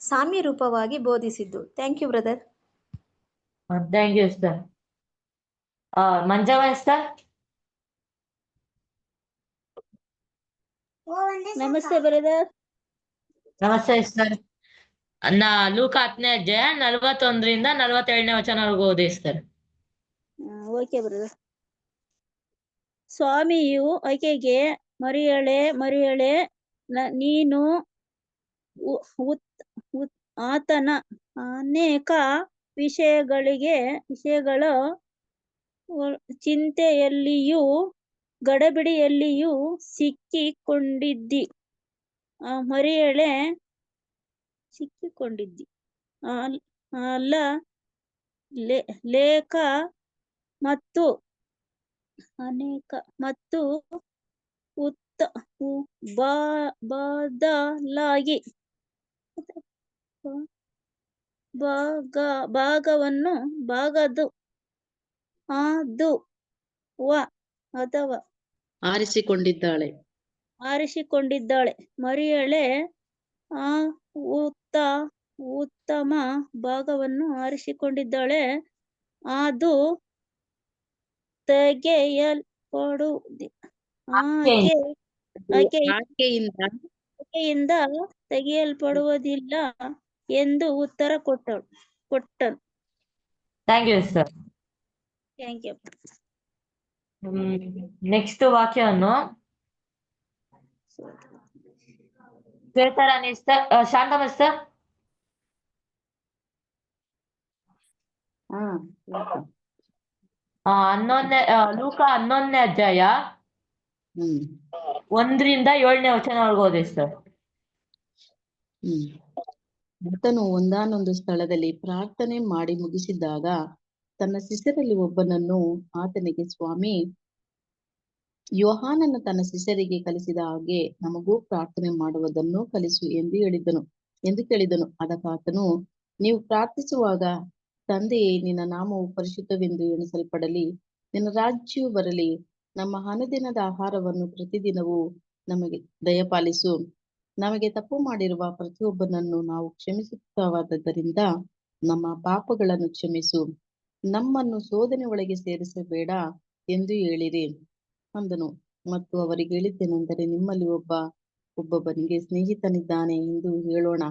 ಸಾಮ್ಯರೂಪವಾಗಿ ಬೋಧಿಸಿದ್ದು. Thank you brother. Thank you sir. Manjavva sir. ನಮಸ್ತೆ ಬ್ರದರ್. ನಮಸ್ತೆ ಸರ್. ಲೂಕ 10ನೇ ಅಧ್ಯಾಯ 41ರಿಂದ 47ನೇ ವಚನವರೆಗೂ ಓದಿ ಸರ್. Okay brother. ಸ್ವಾಮಿಯು ಆಕೆಗೆ, ಮರಿಯಳೇ, ಮರಿಯಳೇ, ನೀನು ಆತನ ಅನೇಕ ವಿಷಯಗಳ ಚಿಂತೆಯಲ್ಲಿಯೂ ಗಡಬಿಡಿಯಲ್ಲಿಯೂ ಸಿಕ್ಕಿಕೊಂಡಿದ್ದಿ. ಮರಿಯಳೇ, ಸಿಕ್ಕಿಕೊಂಡಿದ್ದಿ ಅಲ್ಲ, ಲೇಖ ಮತ್ತು ಅನೇಕ ಮತ್ತು ಬದಲಾಗಿ ಭಾಗವನ್ನು ಅಥವಾ ಆರಿಸಿಕೊಂಡಿದ್ದಾಳೆ. ಆರಿಸಿಕೊಂಡಿದ್ದಾಳೆ. ಮರಿಯಳೇ ಆ ಉತ್ತಮ ಭಾಗವನ್ನು ಆರಿಸಿಕೊಂಡಿದ್ದಾಳೆ, ಅದು ತೆಗೆಯಲ್ಪಡುವುದಿಲ್ಲ. ಆಕೆಯಿಂದ ತೆಗೆಯಲ್ಪಡುವುದಿಲ್ಲ ಎಂದು ಉತ್ತರ ಕೊಟ್ಟನು. Thank you sir. Thank you. Next ವಾಕ್ಯವನ್ನು ಶ್ವೇತಾರಾಣಿ ಸರ್, ಶಾಂತಮ್ಮ ಸರ್. ಲೂಕ 11ನೇ ಅಧ್ಯಾಯ 1ರಿಂದ 7ನೇ ವಚನವರೆಗೂ ಓದಿ ಸರ್. ಆತನು ಒಂದಾನೊಂದು ಸ್ಥಳದಲ್ಲಿ ಪ್ರಾರ್ಥನೆ ಮಾಡಿ ಮುಗಿಸಿದಾಗ ತನ್ನ ಶಿಷ್ಯರಲ್ಲಿ ಒಬ್ಬನನ್ನು ಆತನಿಗೆ, ಸ್ವಾಮಿ, ಯೋಹಾನನ ತನ್ನ ಶಿಷ್ಯರಿಗೆ ಕಲಿಸಿದ ಹಾಗೆ ನಮಗೂ ಪ್ರಾರ್ಥನೆ ಮಾಡುವುದನ್ನು ಕಲಿಸು ಎಂದು ಕೇಳಿದನು. ಅದಕ್ಕಾತನು, ನೀವು ಪ್ರಾರ್ಥಿಸುವಾಗ, ತಂದೆಯೇ, ನಿನ್ನ ನಾಮವು ಪರಿಶುದ್ಧವೆಂದು ಎಣಿಸಲ್ಪಡಲಿ, ನಿನ್ನ ರಾಜ್ಯವು ಬರಲಿ, ನಮ್ಮ ಅನುದಿನದ ಆಹಾರವನ್ನು ಪ್ರತಿದಿನವೂ ನಮಗೆ ದಯಪಾಲಿಸು, ನಮಗೆ ತಪ್ಪು ಮಾಡಿರುವ ಪ್ರತಿಯೊಬ್ಬನನ್ನು ನಾವು ಕ್ಷಮಿಸುತ್ತವಾದ್ದರಿಂದ ನಮ್ಮ ಪಾಪಗಳನ್ನು ಕ್ಷಮಿಸು, ನಮ್ಮನ್ನು ಶೋಧನೆ ಒಳಗೆ ಸೇರಿಸಬೇಡ ಎಂದು ಹೇಳಿರಿ ಅಂದನು. ಮತ್ತು ಅವರಿಗೆ ಹೇಳಿದ್ದೇನೆಂದರೆ, ನಿಮ್ಮಲ್ಲಿ ಒಬ್ಬೊಬ್ಬನಿಗೆ ಸ್ನೇಹಿತನಿದ್ದಾನೆ ಎಂದು ಹೇಳೋಣ.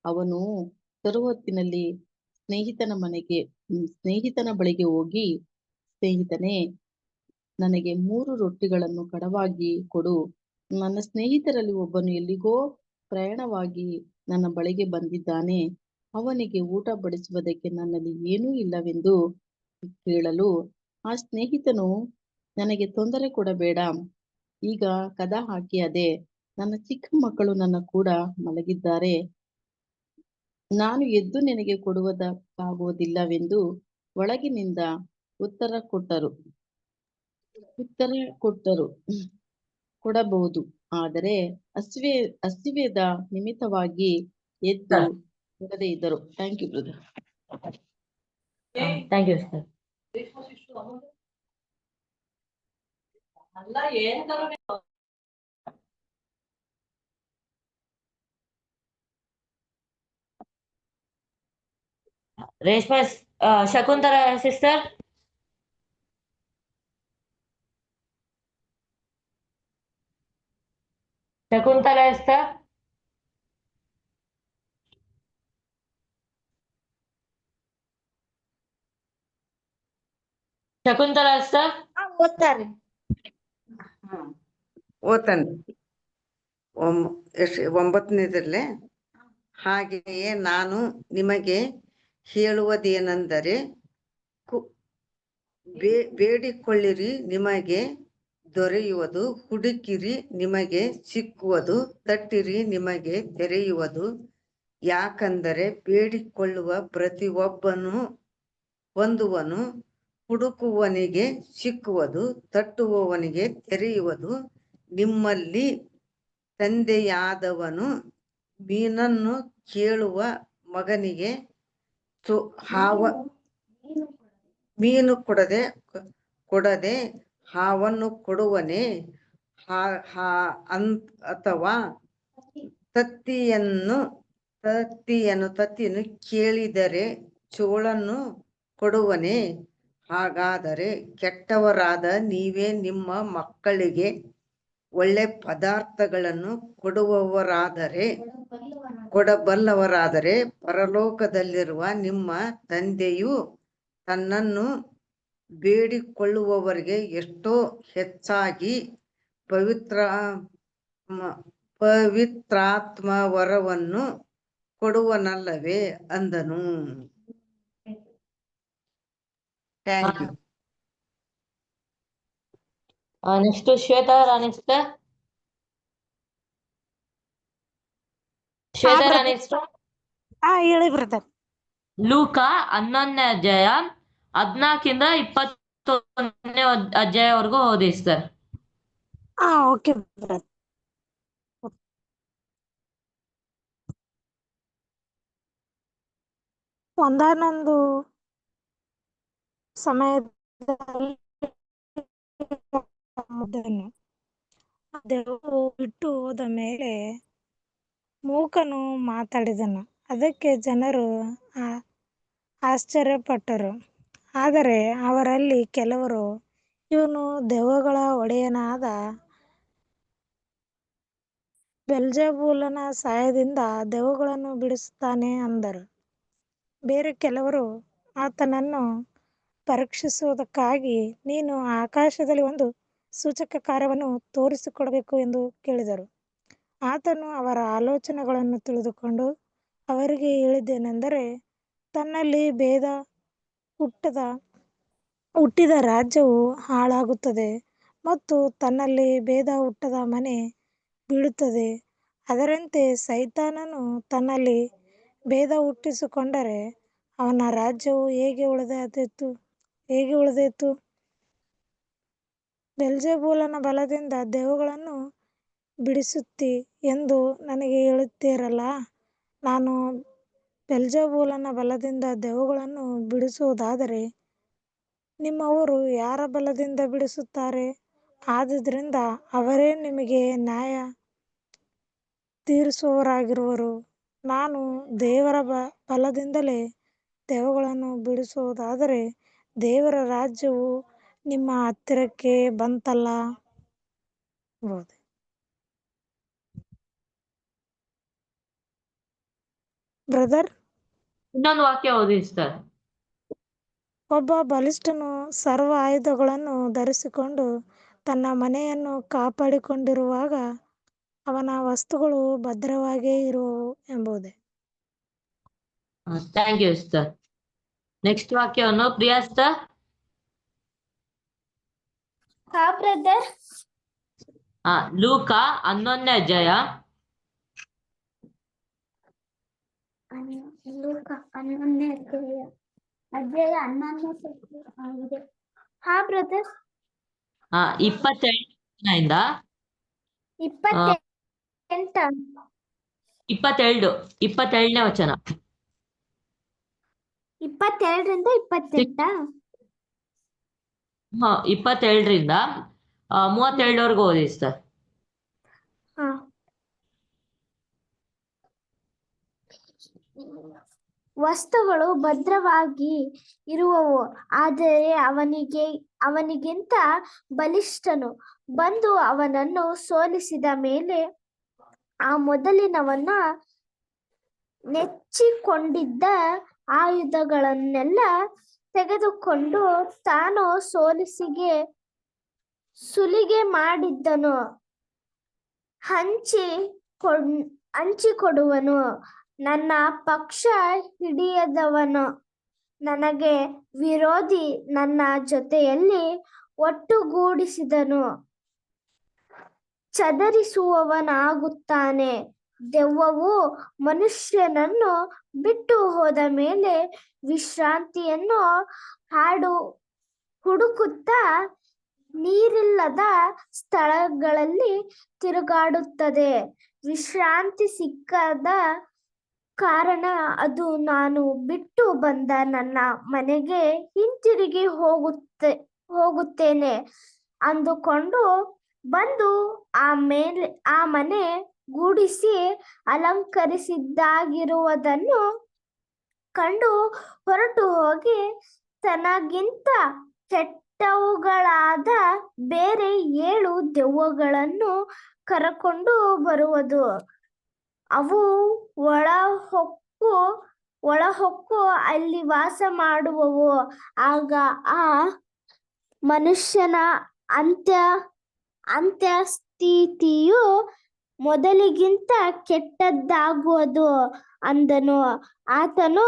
ಅವನು ತರುಹೊತ್ತಿನಲ್ಲಿ ಸ್ನೇಹಿತನ ಬಳಿಗೆ ಹೋಗಿ, ಸ್ನೇಹಿತನೇ, ನನಗೆ 3 ರೊಟ್ಟಿಗಳನ್ನು ಕಡವಾಗಿ ಕೊಡು, ನನ್ನ ಸ್ನೇಹಿತರಲ್ಲಿ ಒಬ್ಬನು ಎಲ್ಲಿಗೋ ಪ್ರಯಾಣವಾಗಿ ನನ್ನ ಬಳಿಗೆ ಬಂದಿದ್ದಾನೆ, ಅವನಿಗೆ ಊಟ ಬಡಿಸುವುದಕ್ಕೆ ನನ್ನಲ್ಲಿ ಏನೂ ಇಲ್ಲವೆಂದು ಕೇಳಲು, ಆ ಸ್ನೇಹಿತನು, ನನಗೆ ತೊಂದರೆ ಕೊಡಬೇಡ, ಈಗ ಕದ ಹಾಕಿ ಅದೇ, ನನ್ನ ಚಿಕ್ಕ ಮಕ್ಕಳು ನನ್ನ ಕೂಡ ಮಲಗಿದ್ದಾರೆ, ನಾನು ಎದ್ದು ನಿನಗೆ ಕೊಡುವುದಕ್ಕಾಗುವುದಿಲ್ಲವೆಂದು ಒಳಗಿನಿಂದ ಉತ್ತರ ಕೊಟ್ಟರು. ಕೊಡಬಹುದು, ಆದರೆ ಹಸಿವೆದ ನಿಮಿತ್ತವಾಗಿ ಎದ್ದು ಕೊಡದೇ ಇದ್ದರು. Thank you brother. Thank you sir. Reshma Shakuntala sister. Shakuntala sister. Shakuntala sister ಓದ್ತಾರೆ. ಓದ್ತಾನೆ 9ನೇದಲ್ಲೇ. ಹಾಗೆಯೇ ನಾನು ನಿಮಗೆ ಹೇಳುವುದೇನೆಂದರೆ, ಬೇಡಿಕೊಳ್ಳಿರಿ, ನಿಮಗೆ ದೊರೆಯುವುದು, ಹುಡುಕಿರಿ, ನಿಮಗೆ ಸಿಕ್ಕುವುದು, ತಟ್ಟಿರಿ, ನಿಮಗೆ ತೆರೆಯುವುದು. ಯಾಕಂದರೆ ಬೇಡಿಕೊಳ್ಳುವ ಪ್ರತಿಯೊಬ್ಬನು ಹೊಂದುವನು, ಹುಡುಕುವವನಿಗೆ ಸಿಕ್ಕುವುದು, ತಟ್ಟುವವನಿಗೆ ತೆರೆಯುವುದು. ನಿಮ್ಮಲ್ಲಿ ತಂದೆಯಾದವನು ಮೀನನ್ನು ಕೇಳುವ ಮಗನಿಗೆ ಮೀನು ಕೊಡದೆ ಹಾವನ್ನು ಕೊಡುವನೇ? ಅಥವಾ ತತ್ತಿಯನ್ನು ಕೇಳಿದರೆ ಚೋಳನ್ನು ಕೊಡುವನೇ? ಹಾಗಾದರೆ ಕೆಟ್ಟವರಾದ ನೀವೇ ನಿಮ್ಮ ಮಕ್ಕಳಿಗೆ ಒಳ್ಳೆ ಪದಾರ್ಥಗಳನ್ನು ಕೊಡಬಲ್ಲವರಾದರೆ ಪರಲೋಕದಲ್ಲಿರುವ ನಿಮ್ಮ ತಂದೆಯು ತನ್ನನ್ನು ಬೇಡಿಕೊಳ್ಳುವವರಿಗೆ ಎಷ್ಟೋ ಹೆಚ್ಚಾಗಿ ಪವಿತ್ರಾತ್ಮ ವರವನ್ನು ಕೊಡುವನಲ್ಲವೇ ಅಂದನು. Thank you. Next Shwetharani sister. Shwetharani sister. ಹೇಳಿ ಬ್ರದರ್. ಲೂಕ 11ನೇ ಅಧ್ಯಾಯ 14ರಿಂದ 21ನೇ ಅಧ್ಯಾಯವರೆಗೂ ಓದಿ ಸರ್. Okay brother. ಒಂದಾನೊಂದು ಸಮಯದಲ್ಲಿ ದೆವ್ವವು ಬಿಟ್ಟು ಹೋದ ಮೇಲೆ ಮೂಕನು ಮಾತಾಡಿದನು. ಅದಕ್ಕೆ ಜನರು ಆಶ್ಚರ್ಯಪಟ್ಟರು. ಆದರೆ ಅವರಲ್ಲಿ ಕೆಲವರು, ಇವನು ದೆವ್ವಗಳ ಒಡೆಯನಾದ ಬೆಲ್ಜೆಬೂಲನ ಸಹಾಯದಿಂದ ದೆವ್ವಗಳನ್ನು ಬಿಡಿಸುತ್ತಾನೆ ಅಂದರು. ಬೇರೆ ಕೆಲವರು ಆತನನ್ನು ಪರೀಕ್ಷಿಸುವುದಕ್ಕಾಗಿ, ನೀನು ಆಕಾಶದಲ್ಲಿ ಒಂದು ಸೂಚಕ ಕಾರ್ಯವನ್ನು ತೋರಿಸಿಕೊಡಬೇಕು ಎಂದು ಕೇಳಿದರು. ಆತನು ಅವರ ಆಲೋಚನೆಗಳನ್ನು ತಿಳಿದುಕೊಂಡು ಅವರಿಗೆ ಹೇಳಿದ್ದೇನೆಂದರೆ, ತನ್ನಲ್ಲಿ ಭೇದ ಹುಟ್ಟಿದ ರಾಜ್ಯವು ಹಾಳಾಗುತ್ತದೆ ಮತ್ತು ತನ್ನಲ್ಲಿ ಭೇದ ಹುಟ್ಟದ ಮನೆ ಬೀಳುತ್ತದೆ. ಅದರಂತೆ ಸೈತಾನನು ತನ್ನಲ್ಲಿ ಭೇದ ಹುಟ್ಟಿಸಿಕೊಂಡರೆ ಅವನ ರಾಜ್ಯವು ಹೇಗೆ ಉಳಿದೀತು? ಬೆಲ್ಜೆಬೂಲನ ಬಲದಿಂದ ದೆವ್ವಗಳನ್ನು ಬಿಡಿಸುತ್ತಿ ಎಂದು ನನಗೆ ಹೇಳುತ್ತೀರಲ್ಲ. ನಾನು ಬೆಲ್ಜೆಬೂಲನ ಬಲದಿಂದ ದೆವ್ವಗಳನ್ನು ಬಿಡಿಸುವುದಾದರೆ ನಿಮ್ಮವರು ಯಾರ ಬಲದಿಂದ ಬಿಡಿಸುತ್ತಾರೆ? ಆದುದರಿಂದ ಅವರೇ ನಿಮಗೆ ನ್ಯಾಯ ತೀರಿಸುವವರಾಗಿರುವರು. ನಾನು ದೇವರ ಬಲದಿಂದಲೇ ದೆವ್ವಗಳನ್ನು ಬಿಡಿಸುವುದಾದರೆ ದೇವರ ರಾಜ್ಯವು ನಿಮ್ಮ ಹತ್ತಿರಕ್ಕೆ ಬಂತಲ್ಲ. ಬ್ರದರ್, ಇನ್ನೊಂದು ವಾಕ್ಯ ಓದಿ ಸಿಸ್ಟರ್. ಒಬ್ಬ ಬಲಿಷ್ಠನು ಸರ್ವ ಆಯುಧಗಳನ್ನು ಧರಿಸಿಕೊಂಡು ತನ್ನ ಮನೆಯನ್ನು ಕಾಪಾಡಿಕೊಂಡಿರುವಾಗ ಅವನ ವಸ್ತುಗಳು ಭದ್ರವಾಗಿಯೇ ಇರುವವು ಎಂಬುದೇ. Thank you sister. ನೆಕ್ಸ್ಟ್ ವಾಕ್ಯವನ್ನು ಪ್ರಿಯಾ ಸಿಸ್ಟರ್. ಬ್ರದರ್. ಲೂಕ 11ನೇ ಅಧ್ಯಾಯ. ಲೂಕ 11ನೇ ಅಧ್ಯಾಯ 11ನೇ ಆಗಿದೆ. ಬ್ರದರ್. 27ರಿಂದ 27ನೇ ವಚನ. 22ರಿಂದ 28. 27ರಿಂದ 32ವರೆಗೂ ಓದಿ ಸರ್. ವಸ್ತುಗಳು ಭದ್ರವಾಗಿ ಇರುವವು, ಆದರೆ ಅವನಿಗಿಂತ ಬಲಿಷ್ಠನು ಬಂದು ಅವನನ್ನು ಸೋಲಿಸಿದ ಮೇಲೆ ಆ ಮೊದಲಿನವನ ನೆಚ್ಚಿಕೊಂಡಿದ್ದ ಆಯುಧಗಳನ್ನೆಲ್ಲ ತೆಗೆದುಕೊಂಡು ತಾನು ಸುಲಿಗೆ ಮಾಡಿದ್ದನು ಹಂಚಿಕೊಡುವನು. ನನ್ನ ಪಕ್ಷ ಹಿಡಿಯದವನು ನನಗೆ ವಿರೋಧಿ ನನ್ನ ಜೊತೆಯಲ್ಲಿ ಒಟ್ಟುಗೂಡಿಸಿದನು ಚದರಿಸುವವನಾಗುತ್ತಾನೆ. ದೆವ್ವವು ಮನುಷ್ಯನನ್ನು ಬಿಟ್ಟು ಹೋದ ಮೇಲೆ ವಿಶ್ರಾಂತಿಯನ್ನು ಹುಡುಕುತ್ತಾ ನೀರಿಲ್ಲದ ಸ್ಥಳಗಳಲ್ಲಿ ತಿರುಗಾಡುತ್ತದೆ. ವಿಶ್ರಾಂತಿ ಸಿಕ್ಕದ ಕಾರಣ ಅದು ನಾನು ಬಿಟ್ಟು ಬಂದ ನನ್ನ ಮನೆಗೆ ಹಿಂತಿರುಗಿ ಹೋಗುತ್ತೇನೆ ಅಂದುಕೊಂಡು ಬಂದು ಆ ಮನೆ ಗೂಡಿಸಿ ಅಲಂಕರಿಸಿದ್ದಾಗಿರುವುದನ್ನು ಕಂಡು ಹೊರಟು ಹೋಗಿ ತನಗಿಂತ ಕೆಟ್ಟವುಗಳಾದ ಬೇರೆ 7 ದೆವ್ವಗಳನ್ನು ಕರಕೊಂಡು ಬರುವುದು. ಅವು ಒಳಹೊಕ್ಕು ಅಲ್ಲಿ ವಾಸ ಮಾಡುವವು. ಆಗ ಆ ಮನುಷ್ಯನ ಅಂತ್ಯಸ್ಥಿತಿಯು ಮೊದಲಿಗಿಂತ ಕೆಟ್ಟದ್ದಾಗುವುದು ಅಂದನು. ಆತನು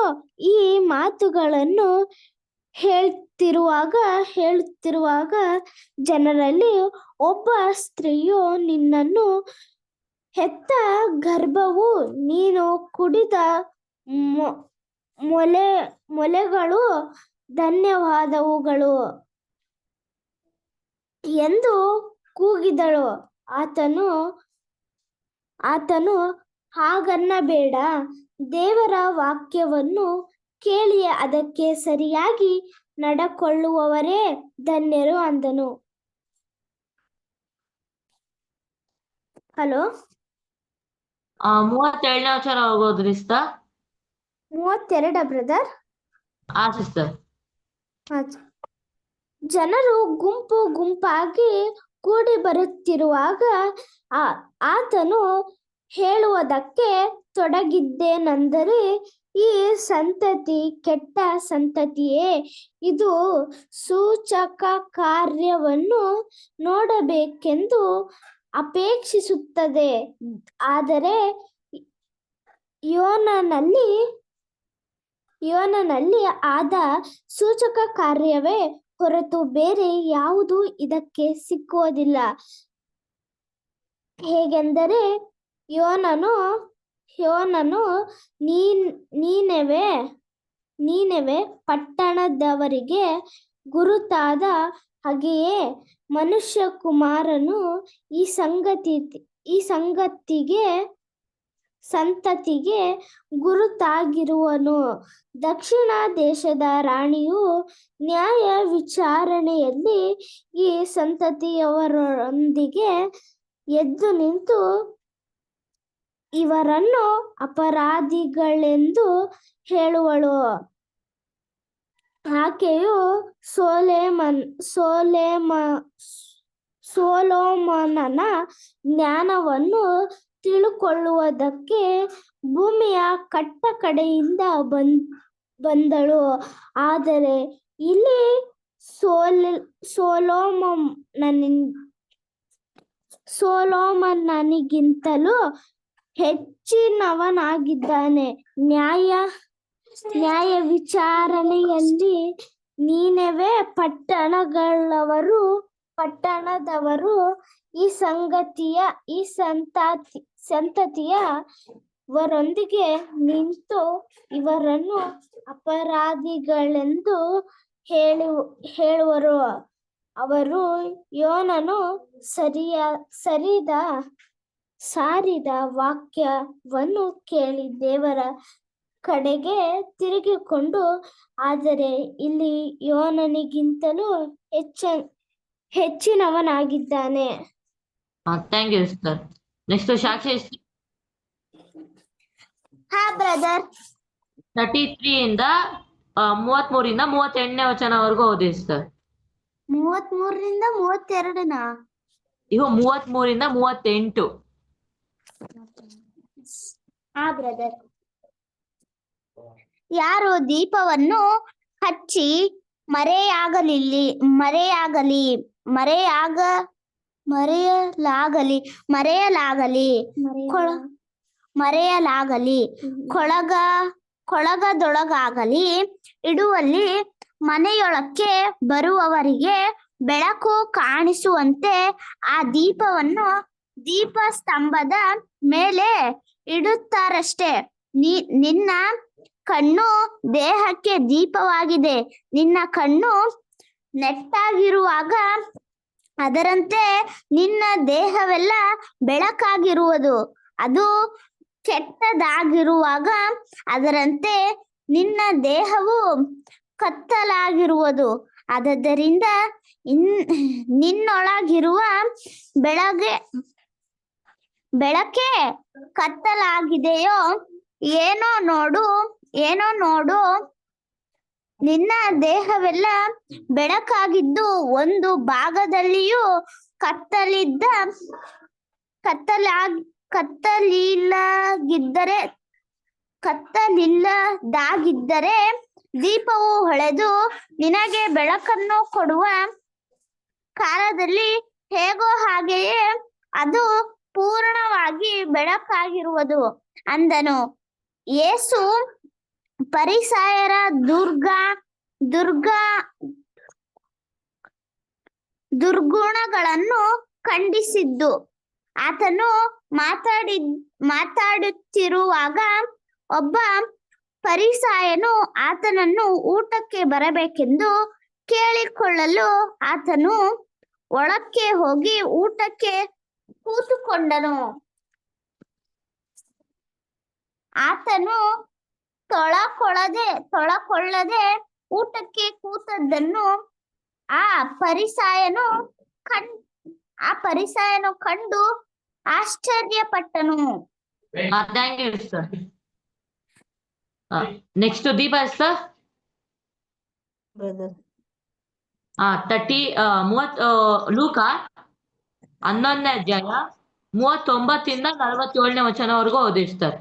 ಈ ಮಾತುಗಳನ್ನು ಹೇಳುತ್ತಿರುವಾಗ ಜನರಲ್ಲಿ ಒಬ್ಬ ಸ್ತ್ರೀಯು, ನಿನ್ನನ್ನು ಹೆತ್ತ ಗರ್ಭವು ನೀನು ಕುಡಿದ ಮೊಲೆಗಳು ಧನ್ಯವಾದವುಗಳು ಎಂದು ಕೂಗಿದಳು. ಆತನು ಹಾಗನ್ನಬೇಡ, ದೇವರ ವಾಕ್ಯವನ್ನು ಕೇಳಿ ಅದಕ್ಕೆ ಸರಿಯಾಗಿ ನಡಕೊಳ್ಳುವವರೇ ಧನ್ಯರು ಅಂದನು. ಹಲೋ 37ನೇ ವಚನ ಓದ್ರಿ ಸಿಸ್ಟರ್. 32 ಬ್ರದರ್. ಸಿಸ್ಟರ್. ಜನರು ಗುಂಪು ಗುಂಪಾಗಿ ಕೂಡಿ ಬರುತ್ತಿರುವಾಗ ಆತನು ಹೇಳುವುದಕ್ಕೆ ತೊಡಗಿದ್ದೇನೆಂದರೆ, ಈ ಸಂತತಿ ಕೆಟ್ಟ ಸಂತತಿಯೇ, ಇದು ಸೂಚಕ ಕಾರ್ಯವನ್ನು ನೋಡಬೇಕೆಂದು ಅಪೇಕ್ಷಿಸುತ್ತದೆ, ಆದರೆ ಯೋನನಲ್ಲಿ ಆದ ಸೂಚಕ ಕಾರ್ಯವೇ ಹೊರತು ಬೇರೆ ಯಾವುದೂ ಇದಕ್ಕೆ ಸಿಕ್ಕುವುದಿಲ್ಲ. ಹೇಗೆಂದರೆ ಯೋನನು ನೀನೆವೆ ಪಟ್ಟಣದವರಿಗೆ ಗುರುತಾದ ಹಾಗೆಯೇ ಮನುಷ್ಯಕುಮಾರನು ಈ ಸಂತತಿಗೆ ಗುರುತಾಗಿರುವನು. ದಕ್ಷಿಣ ದೇಶದ ರಾಣಿಯು ನ್ಯಾಯ ವಿಚಾರಣೆಯಲ್ಲಿ ಈ ಸಂತತಿಯವರೊಂದಿಗೆ ಎದ್ದು ನಿಂತು ಇವರನ್ನು ಅಪರಾಧಿಗಳೆಂದು ಹೇಳುವಳು. ಆಕೆಯು ಸೊಲೊಮೋನನ ಜ್ಞಾನವನ್ನು ತಿಳುಕೊಳ್ಳುವುದಕ್ಕೆ ಭೂಮಿಯ ಕಟ್ಟ ಕಡೆಯಿಂದ ಬಂದಳು. ಆದರೆ ಇಲ್ಲಿ ಸೊಲೊಮೋನನಿಗಿಂತಲೂ ಹೆಚ್ಚಿನವನಾಗಿದ್ದಾನೆ. ನ್ಯಾಯ ವಿಚಾರಣೆಯಲ್ಲಿ ನೀನೆವೆ ಪಟ್ಟಣದವರು ಈ ಸಂತತಿಯವರೊಂದಿಗೆ ನಿಂತು ಇವರನ್ನು ಅಪರಾಧಿಗಳೆಂದು ಹೇಳುವರು. ಅವರು ಯೋನನು ಸಾರಿದ ವಾಕ್ಯವನ್ನು ಕೇಳಿ ದೇವರ ಕಡೆಗೆ ತಿರುಗಿಕೊಂಡು, ಆದರೆ ಇಲ್ಲಿ ಯೋನನಿಗಿಂತಲೂ ಹೆಚ್ಚಿನವನಾಗಿದ್ದಾನೆ. Thank you sister. Next Sakshi brother. 33 ಇಂದ 33 38ನೇ ವಚನವರೆಗೂ ಓದಿ ಸಿಸ್ಟರ್. 33 32 ಇವು 33 38. ಬ್ರದರ್. ಯಾರು ದೀಪವನ್ನು ಹಚ್ಚಿ ಮರೆಯಲಾಗಲಿ ಕೊಳಗದೊಳಗಾಗಲಿ ಇಡುವಲ್ಲಿ ಮನೆಯೊಳಕ್ಕೆ ಬರುವವರಿಗೆ ಬೆಳಕು ಕಾಣಿಸುವಂತೆ ಆ ದೀಪವನ್ನು ದೀಪಸ್ತಂಭದ ಮೇಲೆ ಇಡುತ್ತಾರಷ್ಟೇ. ನಿನ್ನ ಕಣ್ಣು ದೇಹಕ್ಕೆ ದೀಪವಾಗಿದೆ. ನಿನ್ನ ಕಣ್ಣು ನೆಟ್ಟಾಗಿರುವಾಗ ಅದರಂತೆ ನಿನ್ನ ದೇಹವೆಲ್ಲ ಬೆಳಕಾಗಿರುವುದು. ಅದು ಕೆಟ್ಟದಾಗಿರುವಾಗ ಅದರಂತೆ ನಿನ್ನ ದೇಹವು ಕತ್ತಲಾಗಿರುವುದು. ಆದ್ದರಿಂದ ನಿನ್ನೊಳಗಿರುವ ಬೆಳಕೆ ಕತ್ತಲಾಗಿದೆಯೋ ಏನೋ ನೋಡು, ನಿನ್ನ ದೇಹವೆಲ್ಲ ಬೆಳಕಾಗಿದ್ದು ಒಂದು ಭಾಗದಲ್ಲಿಯೂ ಕತ್ತಲಿಲ್ಲದಾಗಿದ್ದರೆ ದೀಪವು ಹೊಳೆದು ನಿನಗೆ ಬೆಳಕನ್ನು ಕೊಡುವ ಕಾಲದಲ್ಲಿ ಹೇಗೋ ಹಾಗೆಯೇ ಅದು ಪೂರ್ಣವಾಗಿ ಬೆಳಕಾಗಿರುವುದು ಅಂದನು. ಯೇಸು ಫರಿಸಾಯರ ದುರ್ಗುಣಗಳನ್ನು ಖಂಡಿಸಿದ್ದು. ಆತನು ಮಾತಾಡುತ್ತಿರುವಾಗ ಒಬ್ಬ ಫರಿಸಾಯನು ಆತನನ್ನು ಊಟಕ್ಕೆ ಬರಬೇಕೆಂದು ಕೇಳಿಕೊಳ್ಳಲು ಆತನು ಒಳಕ್ಕೆ ಹೋಗಿ ಊಟಕ್ಕೆ ಕೂತುಕೊಂಡನು. ಆತನು ತೊಳಕೊಳ್ಳದೆ ಊಟಕ್ಕೆ ಕೂತದ್ದನ್ನು ಆ ಫರಿಸಾಯನು ಕಂಡು ಆಶ್ಚರ್ಯಪಟ್ಟನು. Thank you sir. Next Deepa sir. Brother ಲೂಕ 11ನೇ ಅಧ್ಯಾಯ 39 ಇಂದ 47ನೇ ವಚನವರೆಗೂ ಓದಿಸ್ತಾರೆ.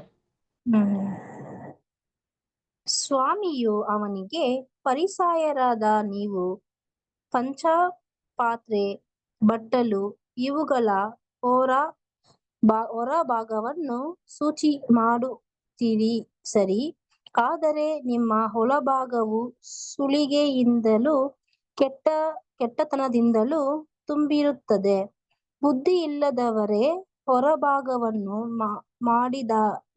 ಸ್ವಾಮಿಯು ಅವನಿಗೆ, ಫರಿಸಾಯರಾದ ನೀವು ಪಂಚಪಾತ್ರೆ, ಬಟ್ಟಲು ಇವುಗಳ ಹೊರಭಾಗವನ್ನು ಶುಚಿ ಮಾಡುತ್ತೀರಿ ಸರಿ, ಆದರೆ ನಿಮ್ಮ ಒಳಭಾಗವು ಸುಲಿಗೆಯಿಂದಲೂ ಕೆಟ್ಟತನದಿಂದಲೂ ತುಂಬಿರುತ್ತದೆ. ಬುದ್ಧಿ ಇಲ್ಲದವರೇ, ಹೊರಭಾಗವನ್ನು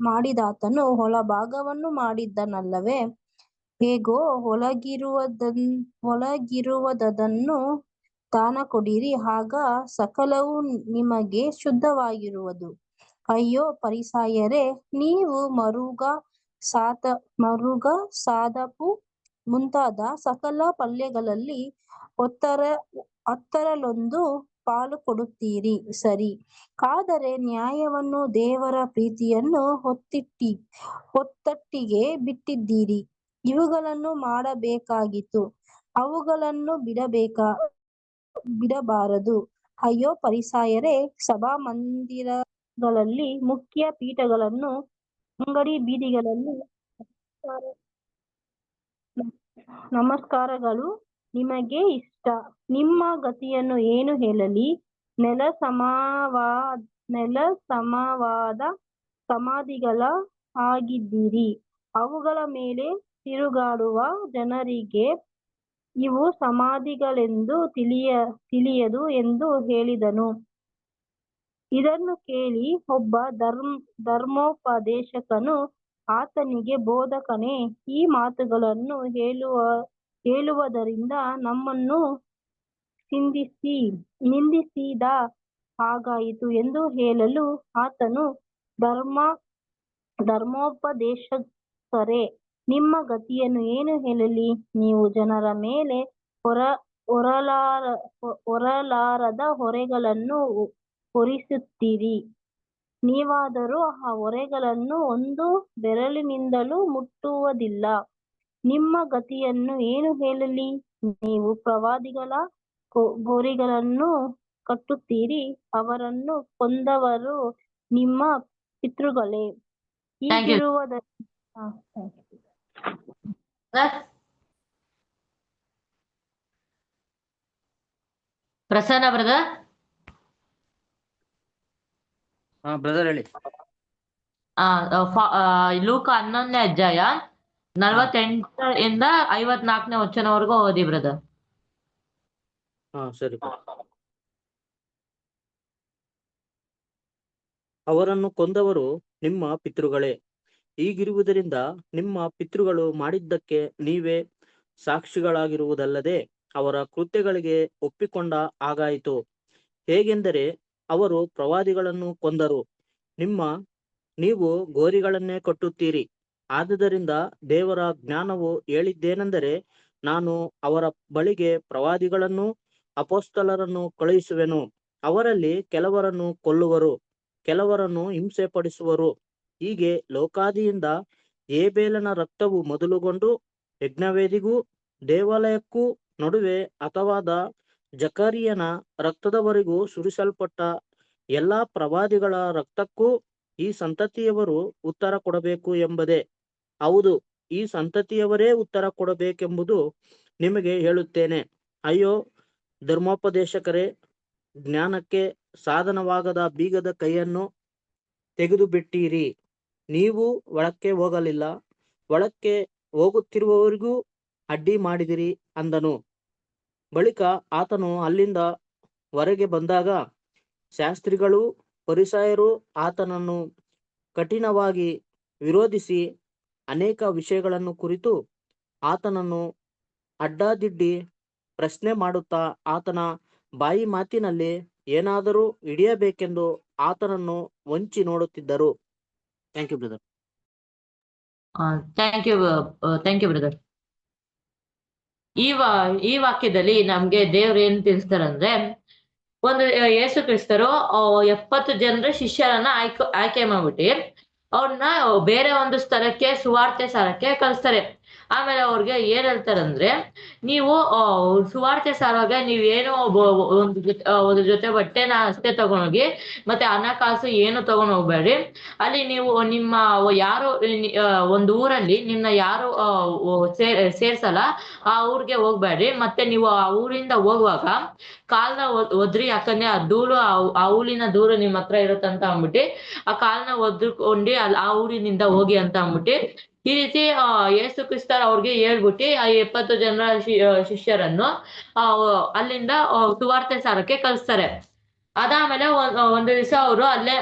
ಮಾಡಿದಾತನು ಒಳಭಾಗವನ್ನು ಮಾಡಿದ್ದನಲ್ಲವೇ? ಹೇಗೋ ಒಳಗಿರುವುದನ್ನು ದಾನ ಕೊಡಿರಿ, ಆಗ ಸಕಲವೂ ನಿಮಗೆ ಶುದ್ಧವಾಗಿರುವುದು. ಅಯ್ಯೋ ಫರಿಸಾಯರೇ, ನೀವು ಮರುಗ, ಸಾದಪು ಮುಂತಾದ ಸಕಲ ಪಲ್ಯಗಳಲ್ಲಿ 10 ಪಾಲು ಕೊಡುತ್ತೀರಿ ಸರಿ, ಆದರೆ ನ್ಯಾಯವನ್ನು ದೇವರ ಪ್ರೀತಿಯನ್ನು ಒತ್ತಟ್ಟಿಗೆ ಬಿಟ್ಟಿದ್ದೀರಿ. ಇವುಗಳನ್ನು ಮಾಡಬೇಕಾಗಿತ್ತು, ಅವುಗಳನ್ನು ಬಿಡಬಾರದು. ಅಯ್ಯೋ ಫರಿಸಾಯರೇ, ಸಭಾಮಂದಿರಗಳಲ್ಲಿ ಮುಖ್ಯ ಪೀಠಗಳನ್ನು ಅಂಗಡಿ ಬೀದಿಗಳಲ್ಲಿ ನಮಸ್ಕಾರಗಳು ನಿಮಗೆ ಇಷ್ಟ. ನಿಮ್ಮ ಗತಿಯನ್ನು ಏನು ಹೇಳಲಿ? ನೆಲ ಸಮವಾದ ಸಮಾಧಿಗಳ ಆಗಿದ್ದೀರಿ. ಅವುಗಳ ಮೇಲೆ ತಿರುಗಾಡುವ ಜನರಿಗೆ ಇವು ಸಮಾಧಿಗಳೆಂದು ತಿಳಿಯದು ಎಂದು ಹೇಳಿದನು. ಇದನ್ನು ಕೇಳಿ ಒಬ್ಬ ಧರ್ಮೋಪದೇಶಕನು ಆತನಿಗೆ, ಬೋಧಕನೇ, ಈ ಮಾತುಗಳನ್ನು ಹೇಳುವುದರಿಂದ ನಮ್ಮನ್ನು ನಿಂದಿಸಿದ ಹಾಗಾಯಿತು ಎಂದು ಹೇಳಲು, ಆತನು, ಧರ್ಮೋಪದೇಶಕರೇ, ನಿಮ್ಮ ಗತಿಯನ್ನು ಏನು ಹೇಳಲಿ? ನೀವು ಜನರ ಮೇಲೆ ಹೊರಲಾರದ ಹೊರೆಗಳನ್ನು ಹೊರಿಸುತ್ತೀರಿ. ನೀವಾದರೂ ಆ ಹೊರೆಗಳನ್ನು ಒಂದು ಬೆರಳಿನಿಂದಲೂ ಮುಟ್ಟುವುದಿಲ್ಲ. ನಿಮ್ಮ ಗತಿಯನ್ನು ಏನು ಹೇಳಲಿ? ನೀವು ಪ್ರವಾದಿಗಳ ಗೋರಿಗಳನ್ನು ಕಟ್ಟುತ್ತೀರಿ, ಅವರನ್ನು ಕೊಂದವರು ನಿಮ್ಮ ಪಿತೃಗಳೇ. ಪ್ರಸನ್ನ ಬ್ರದರ್. ಬ್ರದರ್ ಹೇಳಿ. ಲೂಕ 11ನೇ ಅಧ್ಯಾಯ 48 ಇಂದ 54ನೇ ವಚನವರೆಗೂ ಓದಿ ಬ್ರದರ್. ಸರಿ. ಅವರನ್ನು ಕೊಂದವರು ನಿಮ್ಮ ಪಿತೃಗಳೇ. ಹೀಗಿರುವುದರಿಂದ ನಿಮ್ಮ ಪಿತೃಗಳು ಮಾಡಿದ್ದಕ್ಕೆ ನೀವೇ ಸಾಕ್ಷಿಗಳಾಗಿರುವುದಲ್ಲದೆ ಅವರ ಕೃತ್ಯಗಳಿಗೆ ಒಪ್ಪಿಕೊಂಡ ಹಾಗಾಯಿತು. ಹೇಗೆಂದರೆ ಅವರು ಪ್ರವಾದಿಗಳನ್ನು ಕೊಂದರು, ನೀವು ಗೋರಿಗಳನ್ನೇ ಕಟ್ಟುತ್ತೀರಿ. ಆದುದರಿಂದ ದೇವರ ಜ್ಞಾನವು ಹೇಳಿದ್ದೇನೆಂದರೆ, ನಾನು ಅವರ ಬಳಿಗೆ ಪ್ರವಾದಿಗಳನ್ನು ಅಪೊಸ್ತಲರನ್ನು ಕಳುಹಿಸುವೆನು. ಅವರಲ್ಲಿ ಕೆಲವರನ್ನು ಕೊಲ್ಲುವರು, ಕೆಲವರನ್ನು ಹಿಂಸೆ ಪಡಿಸುವರು. ಹೀಗೆ ಲೋಕಾದಿಯಿಂದ ಹೇಬೇಲನ ರಕ್ತವು ಮೊದಲುಗೊಂಡು ಯಜ್ಞವೇದಿಗೂ ದೇವಾಲಯಕ್ಕೂ ನಡುವೆ ಹತವಾದ ಜಕರೀಯನ ರಕ್ತದವರೆಗೂ ಸುರಿಸಲ್ಪಟ್ಟ ಎಲ್ಲಾ ಪ್ರವಾದಿಗಳ ರಕ್ತಕ್ಕೂ ಈ ಸಂತತಿಯವರು ಉತ್ತರ ಕೊಡಬೇಕು ಎಂಬುದೇ. ಹೌದು, ಈ ಸಂತತಿಯವರೇ ಉತ್ತರ ಕೊಡಬೇಕೆಂಬುದು ನಿಮಗೆ ಹೇಳುತ್ತೇನೆ. ಅಯ್ಯೋ ಧರ್ಮೋಪದೇಶಕರೇ, ಜ್ಞಾನಕ್ಕೆ ಸಾಧನವಾಗದ ಬೀಗದ ಕೈಯನ್ನು ತೆಗೆದು ಬಿಟ್ಟಿರಿ. ನೀವು ಒಳಕ್ಕೆ ಹೋಗಲಿಲ್ಲ, ಒಳಕ್ಕೆ ಹೋಗುತ್ತಿರುವವರಿಗೂ ಅಡ್ಡಿ ಮಾಡಿದಿರಿ ಅಂದನು. ಬಳಿಕ ಆತನು ಅಲ್ಲಿಂದ ಹೊರಗೆ ಬಂದಾಗ ಶಾಸ್ತ್ರಿಗಳೂ ಫರಿಸಾಯರೂ ಆತನನ್ನು ಕಠಿಣವಾಗಿ ವಿರೋಧಿಸಿ ಅನೇಕ ವಿಷಯಗಳನ್ನು ಕುರಿತು ಆತನನ್ನು ಅಡ್ಡಾದಿಡ್ಡಿ ಪ್ರಶ್ನೆ ಮಾಡುತ್ತಾ ಆತನ ಬಾಯಿ ಮಾತಿನಲ್ಲಿ ಏನಾದರೂ ಹಿಡಿಯಬೇಕೆಂದು ಆತನನ್ನು ವಂಚಿ ನೋಡುತ್ತಿದ್ದರು. Thank you brother. Thank you brother. ಈ ವಾಕ್ಯದಲ್ಲಿ ನಮ್ಗೆ ದೇವ್ರು ಏನ್ ತಿಳಿಸ್ತಾರಂದ್ರೆ, ಒಂದು ಯೇಸು ಕ್ರಿಸ್ತರು 70 ಜನರ ಶಿಷ್ಯರನ್ನ ಆಯ್ಕೆ ಮಾಡ್ಬಿಟ್ಟು ಅವ್ರನ್ನ ಬೇರೆ ಒಂದು ಸ್ಥಳಕ್ಕೆ ಸುವಾರ್ತೆ ಸಾರಕ್ಕೆ ಕಳಿಸ್ತಾರೆ. ಆಮೇಲೆ ಅವ್ರಿಗೆ ಏನ್ ಹೇಳ್ತಾರಂದ್ರೆ, ನೀವು ಸುವಾರ್ತೆ ಸಾರುವಾಗ ನೀವೇನು ಒಂದು ಜೊತೆ ಬಟ್ಟೆನ ಅಷ್ಟೇ ತಗೊಂಡೋಗಿ ಮತ್ತೆ ಹಣಕಾಸು ಏನು ತಗೊಂಡ್ ಹೋಗ್ಬೇಡ್ರಿ. ಅಲ್ಲಿ ನೀವು ನಿಮ್ಮ ಯಾರು ಒಂದು ಊರಲ್ಲಿ ನಿಮ್ನ ಯಾರು ಸೇರ್ಸಲ್ಲ ಆ ಊರಿಗೆ ಹೋಗ್ಬೇಡ್ರಿ. ಮತ್ತೆ ನೀವು ಆ ಊರಿಂದ ಹೋಗುವಾಗ ಕಾಲ್ನ ಒದ್ರಿ, ಯಾಕಂದ್ರೆ ಆ ಧೂಳು ಆ ಊರಿನ ಧೂಳು ನಿಮ್ ಹತ್ರ ಇರುತ್ತಂತ ಅಂದ್ಬಿಟ್ಟು ಆ ಕಾಲ್ನ ಒದ್ರುಕೊಂಡು ಆ ಊರಿನಿಂದ ಹೋಗಿ ಅಂತ ಅಂದ್ಬಿಟ್ಟು ಈ ರೀತಿ ಯೇಸು ಕ್ರಿಸ್ತರ್ ಅವ್ರಿಗೆ ಹೇಳ್ಬಿಟ್ಟು ಆ 70 ಜನರ ಶಿಷ್ಯರನ್ನು ಅಲ್ಲಿಂದ ಸುವಾರ್ತೆ ಸಾರಕ್ಕೆ ಕಳಿಸ್ತಾರೆ. ಅದಾದ್ಮೇಲೆ ಒಂದು ದಿವಸ ಅವರು ಅಲ್ಲೇ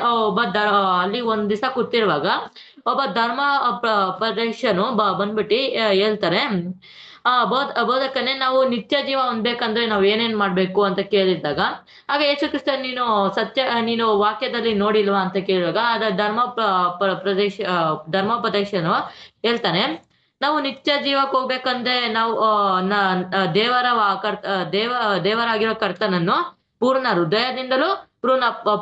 ಅಲ್ಲಿ ಒಂದ್ ದಿವಸ ಕೂತಿರುವಾಗ ಒಬ್ಬ ಧರ್ಮ ಪ್ರದರ್ಶನು ಬಂದ್ಬಿಟ್ಟು ಹೇಳ್ತಾರೆ, ಬೋಧಕನೇ, ನಾವು ನಿತ್ಯ ಜೀವ ಹೊಂದ್ಬೇಕಂದ್ರೆ ನಾವ್ ಏನೇನ್ ಮಾಡ್ಬೇಕು ಅಂತ ಕೇಳಿದ್ದಾಗ ಆಗ ಯೇಸು ಕ್ರಿಸ್ತ ನೀನು ವಾಕ್ಯದಲ್ಲಿ ನೋಡಿಲ್ವಾ ಅಂತ ಕೇಳುವಾಗ ಅದ ಧರ್ಮೋಪದೇಶನು ಹೇಳ್ತಾನೆ, ನಾವು ನಿತ್ಯ ಜೀವಕ್ಕೆ ಹೋಗ್ಬೇಕಂದ್ರೆ ನಾವು ದೇವರಾಗಿರೋ ಕರ್ತನನ್ನು ಪೂರ್ಣ ಹೃದಯದಿಂದಲೂ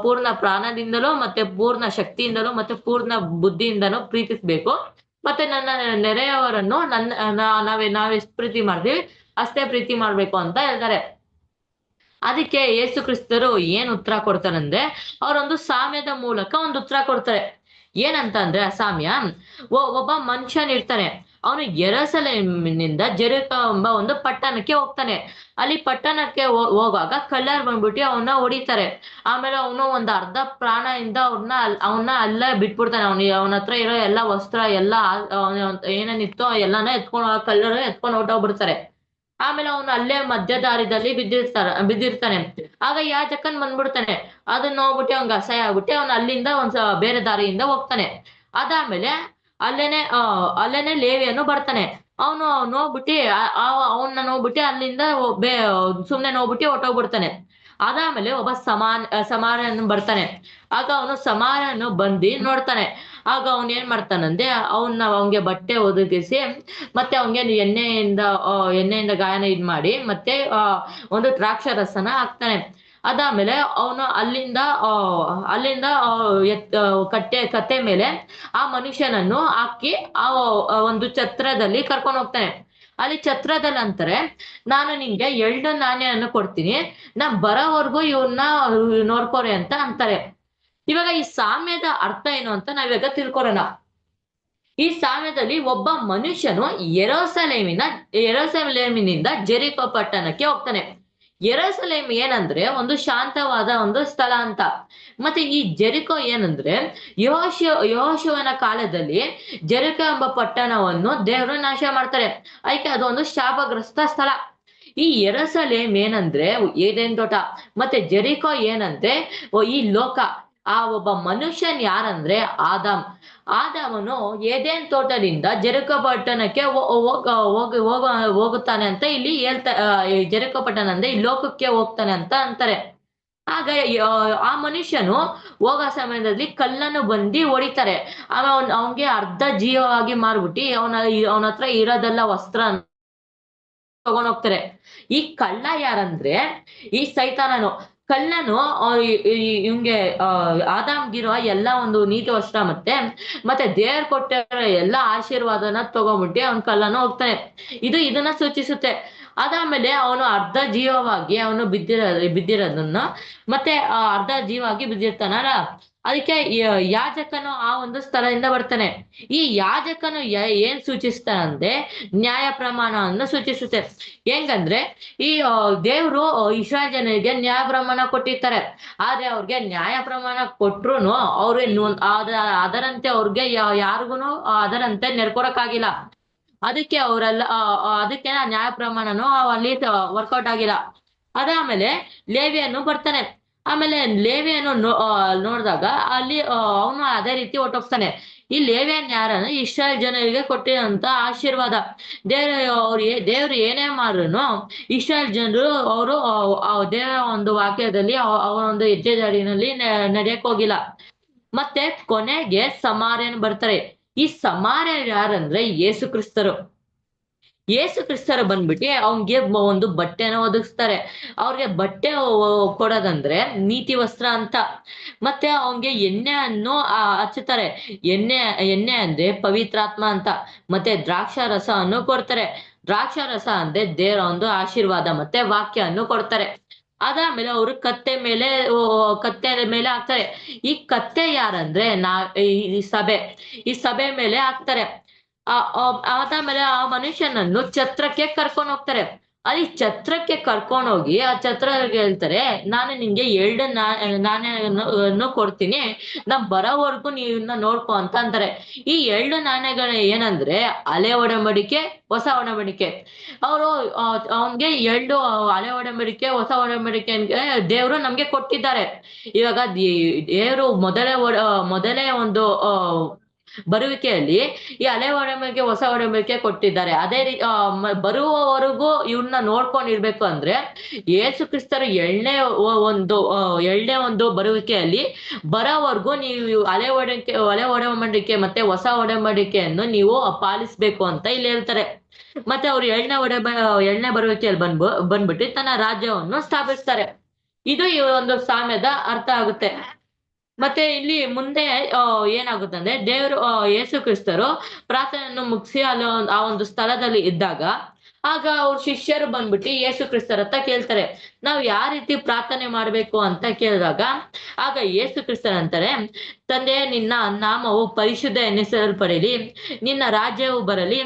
ಪೂರ್ಣ ಪ್ರಾಣದಿಂದಲೂ ಮತ್ತೆ ಪೂರ್ಣ ಶಕ್ತಿಯಿಂದಲೂ ಮತ್ತೆ ಪೂರ್ಣ ಬುದ್ಧಿಯಿಂದಲೂ ಪ್ರೀತಿಸ್ಬೇಕು. ಮತ್ತೆ ನನ್ನ ನೆರೆಯವರನ್ನು ನಾವೆಷ್ಟು ಪ್ರೀತಿ ಮಾಡ್ತೀವಿ ಅಷ್ಟೇ ಪ್ರೀತಿ ಮಾಡ್ಬೇಕು ಅಂತ ಹೇಳ್ತಾರೆ. ಅದಕ್ಕೆ ಯೇಸು ಕ್ರಿಸ್ತರು ಏನ್ ಉತ್ತರ ಕೊಡ್ತಾರಂದ್ರೆ, ಅವರೊಂದು ಸಾಮ್ಯದ ಮೂಲಕ ಒಂದು ಉತ್ತರ ಕೊಡ್ತಾರೆ. ಏನಂತ ಅಂದ್ರೆ ಆ ಸಾಮ್ಯ, ಒಬ್ಬ ಮನುಷ್ಯನ್ ಇರ್ತಾನೆ, ಅವನು ಯೆರೂಸಲೇಮಿನಿಂದ ಜೆರಿಕೋ ಎಂಬ ಒಂದು ಪಟ್ಟಣಕ್ಕೆ ಹೋಗ್ತಾನೆ. ಅಲ್ಲಿ ಪಟ್ಟಣಕ್ಕೆ ಹೋಗುವಾಗ ಕಳ್ಳರು ಬಂದ್ಬಿಟ್ಟು ಅವನ್ನ ಹೊಡಿತಾರೆ. ಆಮೇಲೆ ಅವನು ಒಂದು ಅರ್ಧ ಪ್ರಾಣದಿಂದ ಅವನ್ನ ಅಲ್ಲೇ ಬಿಟ್ಬಿಡ್ತಾನೆ. ಅವನ ಹತ್ರ ಇರೋ ಎಲ್ಲ ವಸ್ತ್ರ ಎಲ್ಲ ಏನೇನಿತ್ತೋ ಎಲ್ಲಾನ ಕಳ್ಳರು ಎತ್ಕೊಂಡು ಹೊರಟೋಗ್ಬಿಡ್ತಾರೆ. ಆಮೇಲೆ ಅವನು ಅಲ್ಲೇ ಮಧ್ಯದಾರಿದಲ್ಲಿ ಬಿದ್ದಿರ್ತಾನೆ. ಆಗ ಯಾಜಕನ್ ಬಂದ್ಬಿಡ್ತಾನೆ. ಅದನ್ನ ನೋಡ್ಬಿಟ್ಟು ಅವ್ನ್ಗೆ ಅಸಹ್ಯ ಆಗ್ಬಿಟ್ಟು ಅವ್ನು ಅಲ್ಲಿಂದ ಬೇರೆ ದಾರಿಯಿಂದ ಹೋಗ್ತಾನೆ. ಅದಾದ್ಮೇಲೆ ಅಲ್ಲೇನೆ ಲೇವಿಯನ್ನು ಬರ್ತಾನೆ. ಅವನು ನೋಡ್ಬಿಟ್ಟು ಅವನ್ನ ನೋಡ್ಬಿಟ್ಟು ಅಲ್ಲಿಂದ ಸುಮ್ನೆ ನೋಡ್ಬಿಟ್ಟು ಹೊಟ್ಟೋಗ್ಬಿಡ್ತಾನೆ. ಅದಾದ್ಮೇಲೆ ಒಬ್ಬ ಸಮಾರ್ಯನು ಬರ್ತಾನೆ. ಆಗ ಅವನು ಸಮಾರ್ಯನು ಬಂದು ನೋಡ್ತಾನೆ. ಆಗ ಅವನ್ ಏನ್ ಮಾಡ್ತಾನಂದ್ರೆ ಅವ್ನಿಗೆ ಬಟ್ಟೆ ಒದಗಿಸಿ ಮತ್ತೆ ಅವ್ನಿಗೆ ಎಣ್ಣೆಯಿಂದ ಗಾಯನ ಇದ್ ಮಾಡಿ ಮತ್ತೆ ಒಂದು ದ್ರಾಕ್ಷಾರಸನ ಹಾಕ್ತಾನೆ. ಅದಾದ್ಮೇಲೆ ಅವನು ಅಲ್ಲಿಂದ ಕತ್ತೆ ಮೇಲೆ ಆ ಮನುಷ್ಯನನ್ನು ಹಾಕಿ ಆ ಒಂದು ಛತ್ರದಲ್ಲಿ ಕರ್ಕೊಂಡು ಹೋಗ್ತಾನೆ. ಅಲ್ಲಿ ಛತ್ರದಲ್ಲಿ ಅಂತಾರೆ, ನಾನು ನಿಂಗೆ 2 ನಾಣ್ಯವನ್ನು ಕೊಡ್ತೀನಿ, ನಾ ಬರೋವರೆಗೂ ಇವನ್ನ ನೋಡ್ಕೋರಿ ಅಂತ ಅಂತಾರೆ. ಇವಾಗ ಈ ಸಾಮ್ಯದ ಅರ್ಥ ಏನು ಅಂತ ನಾವಿವಾಗ ತಿಳ್ಕೊರೋಣ. ಈ ಸಾಮ್ಯದಲ್ಲಿ ಒಬ್ಬ ಮನುಷ್ಯನು ಯೆರೂಸಲೇಮಿನಿಂದ ಜೆರಿಕೋ ಪಟ್ಟಣಕ್ಕೆ ಹೋಗ್ತಾನೆ. ಯೆರೂಸಲೇಮ್ ಏನಂದ್ರೆ ಒಂದು ಶಾಂತವಾದ ಒಂದು ಸ್ಥಳ ಅಂತ. ಮತ್ತೆ ಈ ಜೆರಿಕೋ ಏನಂದ್ರೆ ಯೆಹೋಶುವನ ಕಾಲದಲ್ಲಿ ಜೆರಿಕೋ ಎಂಬ ಪಟ್ಟಣವನ್ನು ದೇವರು ನಾಶ ಮಾಡ್ತಾರೆ. ಅದಕ್ಕೆ ಅದೊಂದು ಶಾಪಗ್ರಸ್ತ ಸ್ಥಳ. ಈ ಯೆರೂಸಲೇಮ್ ಏನಂದ್ರೆ ಏದೇನ್ ತೋಟ, ಮತ್ತೆ ಜೆರಿಕೋ ಏನಂದ್ರೆ ಈ ಲೋಕ. ಆ ಒಬ್ಬ ಮನುಷ್ಯನ್ ಯಾರಂದ್ರೆ ಆದಾಮನು ಏದೇನ್ ತೋಟದಿಂದ ಜೆರಿಕೋ ಪಟ್ಟಣಕ್ಕೆ ಹೋಗುತ್ತಾನೆ ಅಂತ ಇಲ್ಲಿ ಜೆರಿಕೋ ಪಟ್ಟಣ ಅಂದ್ರೆ ಈ ಲೋಕಕ್ಕೆ ಹೋಗ್ತಾನೆ ಅಂತ ಅಂತಾರೆ. ಆಗ ಆ ಮನುಷ್ಯನು ಹೋಗೋ ಸಮಯದಲ್ಲಿ ಕಲ್ಲನ್ನು ಬಂದು ಹೊಡಿತಾರೆ. ಆಮೇಲೆ ಅವನ್ಗೆ ಅರ್ಧ ಜೀವವಾಗಿ ಮಾರ್ಬಿಟ್ಟು ಅವನ ಹತ್ರ ಇರೋದೆಲ್ಲ ವಸ್ತ್ರ ತಗೊಂಡೋಗ್ತಾರೆ. ಈ ಕಳ್ಳ ಯಾರಂದ್ರೆ ಈ ಸೈತಾನನು. ಕಳ್ಳನು ಇವ್ಗೆ ಆದಾಮ್ಗಿರೋ ಎಲ್ಲ ಒಂದು ನೀತಿ ವಸ್ತ್ರ ಮತ್ತೆ ದೇವ್ರು ಕೊಟ್ಟಿರೋ ಎಲ್ಲ ಆಶೀರ್ವಾದನ ತಗೊಂಡ್ಬಿಟ್ಟು ಅವ್ನ ಕಳ್ಳನು ಹೋಗ್ತಾನೆ. ಇದನ್ನ ಸೂಚಿಸುತ್ತೆ. ಅದಾದ್ಮೇಲೆ ಅವನು ಅರ್ಧ ಜೀವವಾಗಿ ಅವನು ಬಿದ್ದಿರೋದನ್ನ ಮತ್ತೆ ಅರ್ಧ ಜೀವಾಗಿ ಬಿದ್ದಿರ್ತಾನಲ್ಲ, ಅದಕ್ಕೆ ಯಾಜಕನು ಆ ಒಂದು ಸ್ಥಳದಿಂದ ಬರ್ತಾನೆ. ಈ ಯಾಜಕನು ಏನ್ ಸೂಚಿಸ್ತಾನಂದ್ರೆ ನ್ಯಾಯ ಪ್ರಮಾಣವನ್ನು ಸೂಚಿಸುತ್ತೆ. ಹೆಂಗಂದ್ರೆ ಈ ದೇವ್ರು ಇಸ್ರಾಯೇಲ್ ಜನರಿಗೆ ನ್ಯಾಯ ಪ್ರಮಾಣ ಕೊಟ್ಟಿರ್ತಾರೆ. ಆದ್ರೆ ಅವ್ರಿಗೆ ನ್ಯಾಯ ಪ್ರಮಾಣ ಕೊಟ್ರು ಅದರಂತೆ ಅವ್ರಿಗೆ ಯಾರಿಗೂ ಅದರಂತೆ ನಡ್ಕೊಳಕ್ಕಾಗಿಲ್ಲ. ಅದಕ್ಕೆ ಅದಕ್ಕೆ ನ್ಯಾಯ ಪ್ರಮಾಣನು ಅಲ್ಲಿ ವರ್ಕೌಟ್ ಆಗಿಲ್ಲ. ಅದಾದ್ಮೇಲೆ ಲೇವಿಯನ್ನು ಬರ್ತಾನೆ. ಆಮೇಲೆ ಲೇವಿಯನ್ನು ನೋಡಿದಾಗ ಅಲ್ಲಿ ಅವನು ಅದೇ ರೀತಿ ಹೊಟ್ಟೋಗ್ತಾನೆ. ಈ ಲೇವಿಯನ್ ಯಾರನ್ನ ಇಸ್ರಾಯೇಲ್ ಜನರಿಗೆ ಕೊಟ್ಟಿರೋಂತ ಆಶೀರ್ವಾದ. ದೇವ್ರು ಏನೇ ಮಾಡ್ರು ಇಸ್ರಾಯೇಲ್ ಜನರು ಅವರು ದೇವರ ಒಂದು ವಾಕ್ಯದಲ್ಲಿ ಅವರ ಒಂದು ಹೆಜ್ಜೆ ಜಾಡಿನಲ್ಲಿ ನಡೆಯಕ್ ಹೋಗಿಲ್ಲ. ಮತ್ತೆ ಕೊನೆಗೆ ಸಮಾರ್ಯನ್ ಬರ್ತಾರೆ. ಈ ಸಮಾರ್ಯ ಯಾರಂದ್ರೆ ಯೇಸು ಕ್ರಿಸ್ತರು. ಯೇಸು ಕ್ರಿಸ್ತರ ಬಂದ್ಬಿಟ್ಟು ಅವ್ನಿಗೆ ಒಂದು ಬಟ್ಟೆನ ಒದಗಿಸ್ತಾರೆ. ಅವ್ರಿಗೆ ಬಟ್ಟೆ ಕೊಡೋದಂದ್ರೆ ನೀತಿ ವಸ್ತ್ರ ಅಂತ. ಮತ್ತೆ ಅವ್ನಿಗೆ ಎಣ್ಣೆಯನ್ನು ಹಚ್ಚುತ್ತಾರೆ. ಎಣ್ಣೆ ಅಂದ್ರೆ ಪವಿತ್ರಾತ್ಮ ಅಂತ. ಮತ್ತೆ ದ್ರಾಕ್ಷಾರಸವನ್ನು ಕೊಡ್ತಾರೆ. ದ್ರಾಕ್ಷಾರಸ ಅಂದ್ರೆ ದೇವರ ಒಂದು ಆಶೀರ್ವಾದ ಮತ್ತೆ ವಾಕ್ಯವನ್ನು ಕೊಡ್ತಾರೆ. ಅದಾದ್ಮೇಲೆ ಅವರು ಕತ್ತೆ ಮೇಲೆ ಹಾಕ್ತಾರೆ. ಈ ಕತ್ತೆ ಯಾರಂದ್ರೆ ಈ ಸಭೆ ಮೇಲೆ ಹಾಕ್ತಾರೆ. ಅದಾದ್ಮೇಲೆ ಆ ಮನುಷ್ಯನನ್ನು ಛತ್ರಕ್ಕೆ ಕರ್ಕೊಂಡು ಹೋಗ್ತಾರೆ. ಅಲ್ಲಿ ಛತ್ರಕ್ಕೆ ಕರ್ಕೊಂಡೋಗಿ ಆ ಛತ್ರಕ್ಕೆ ಹೇಳ್ತಾರೆ, ನಾನು ನಿಂಗೆ 2 ನಾಣ್ಯವನ್ನು ಕೊಡ್ತೀನಿ, ನಾ ಬರೋವರೆಗೂ ನೀವನ್ನ ನೋಡ್ಕೊ ಅಂತ ಅಂತಾರೆ. ಈ 2 ನಾಣ್ಯಗಳು ಏನಂದ್ರೆ ಹಳೆ ಒಡಂಬಡಿಕೆ, ಹೊಸ ಒಡಂಬಡಿಕೆ. ಅವರು ಅವನ್ಗೆ 2 ಹಳೆ ಒಡಂಬಡಿಕೆ, ಹೊಸ ಒಡಂಬಡಿಕೆ ದೇವರು ನಮ್ಗೆ ಕೊಟ್ಟಿದ್ದಾರೆ. ಇವಾಗ ದೇವರು ಮೊದಲೇ ಒಂದು ಬರುವಿಕೆಯಲ್ಲಿ ಈ ಹಳೆ ಒಡಂಬಡಿಕೆ, ಹೊಸ ಒಡಂಬಡಿಕೆ ಕೊಟ್ಟಿದ್ದಾರೆ. ಅದೇ ರೀತಿ ಬರುವವರೆಗೂ ಇವ್ರನ್ನ ನೋಡ್ಕೊಂಡಿರ್ಬೇಕು ಅಂದ್ರೆ ಯೇಸು ಕ್ರಿಸ್ತರ ಎಳ್ನೇ ಒಂದು ಬರುವಿಕೆಯಲ್ಲಿ ಬರೋವರೆಗೂ ನೀವು ಹಳೆ ಒಡಂಬಡಿಕೆ ಮತ್ತೆ ಹೊಸ ಒಡಂಬಡಿಕೆಯನ್ನು ನೀವು ಪಾಲಿಸ್ಬೇಕು ಅಂತ ಇಲ್ಲಿ ಹೇಳ್ತಾರೆ. ಮತ್ತೆ ಅವ್ರು 2ನೇ ಬರುವಿಕೆಯಲ್ಲಿ ಬಂದ್ಬಿಟ್ಟು ತನ್ನ ರಾಜ್ಯವನ್ನು ಸ್ಥಾಪಿಸ್ತಾರೆ. ಇದು ಈ ಒಂದು ಸಾಮ್ಯದ ಅರ್ಥ ಆಗುತ್ತೆ. ಮತ್ತೆ ಇಲ್ಲಿ ಮುಂದೆ ಏನಾಗುತ್ತೆ ಅಂದ್ರೆ ದೇವರು ಯೇಸು ಕ್ರಿಸ್ತರು ಪ್ರಾರ್ಥನೆಯನ್ನು ಮುಗಿಸಿ ಅಲ್ಲಿ ಆ ಒಂದು ಸ್ಥಳದಲ್ಲಿ ಇದ್ದಾಗ ಆಗ ಅವ್ರ ಶಿಷ್ಯರು ಬಂದ್ಬಿಟ್ಟು ಯೇಸು ಕ್ರಿಸ್ತರ ಹತ್ರ ಕೇಳ್ತಾರೆ, ನಾವು ಯಾವ ರೀತಿ ಪ್ರಾರ್ಥನೆ ಮಾಡ್ಬೇಕು ಅಂತ ಕೇಳಿದಾಗ ಆಗ ಯೇಸು ಕ್ರಿಸ್ತರ್ ಅಂತಾರೆ, ತಂದೆ ನಿನ್ನ ನಾಮವು ಪರಿಶುದ್ಧ ಎನ್ನಿಸಲ್ಪಡಲಿ, ನಿನ್ನ ರಾಜ್ಯವು ಬರಲಿ,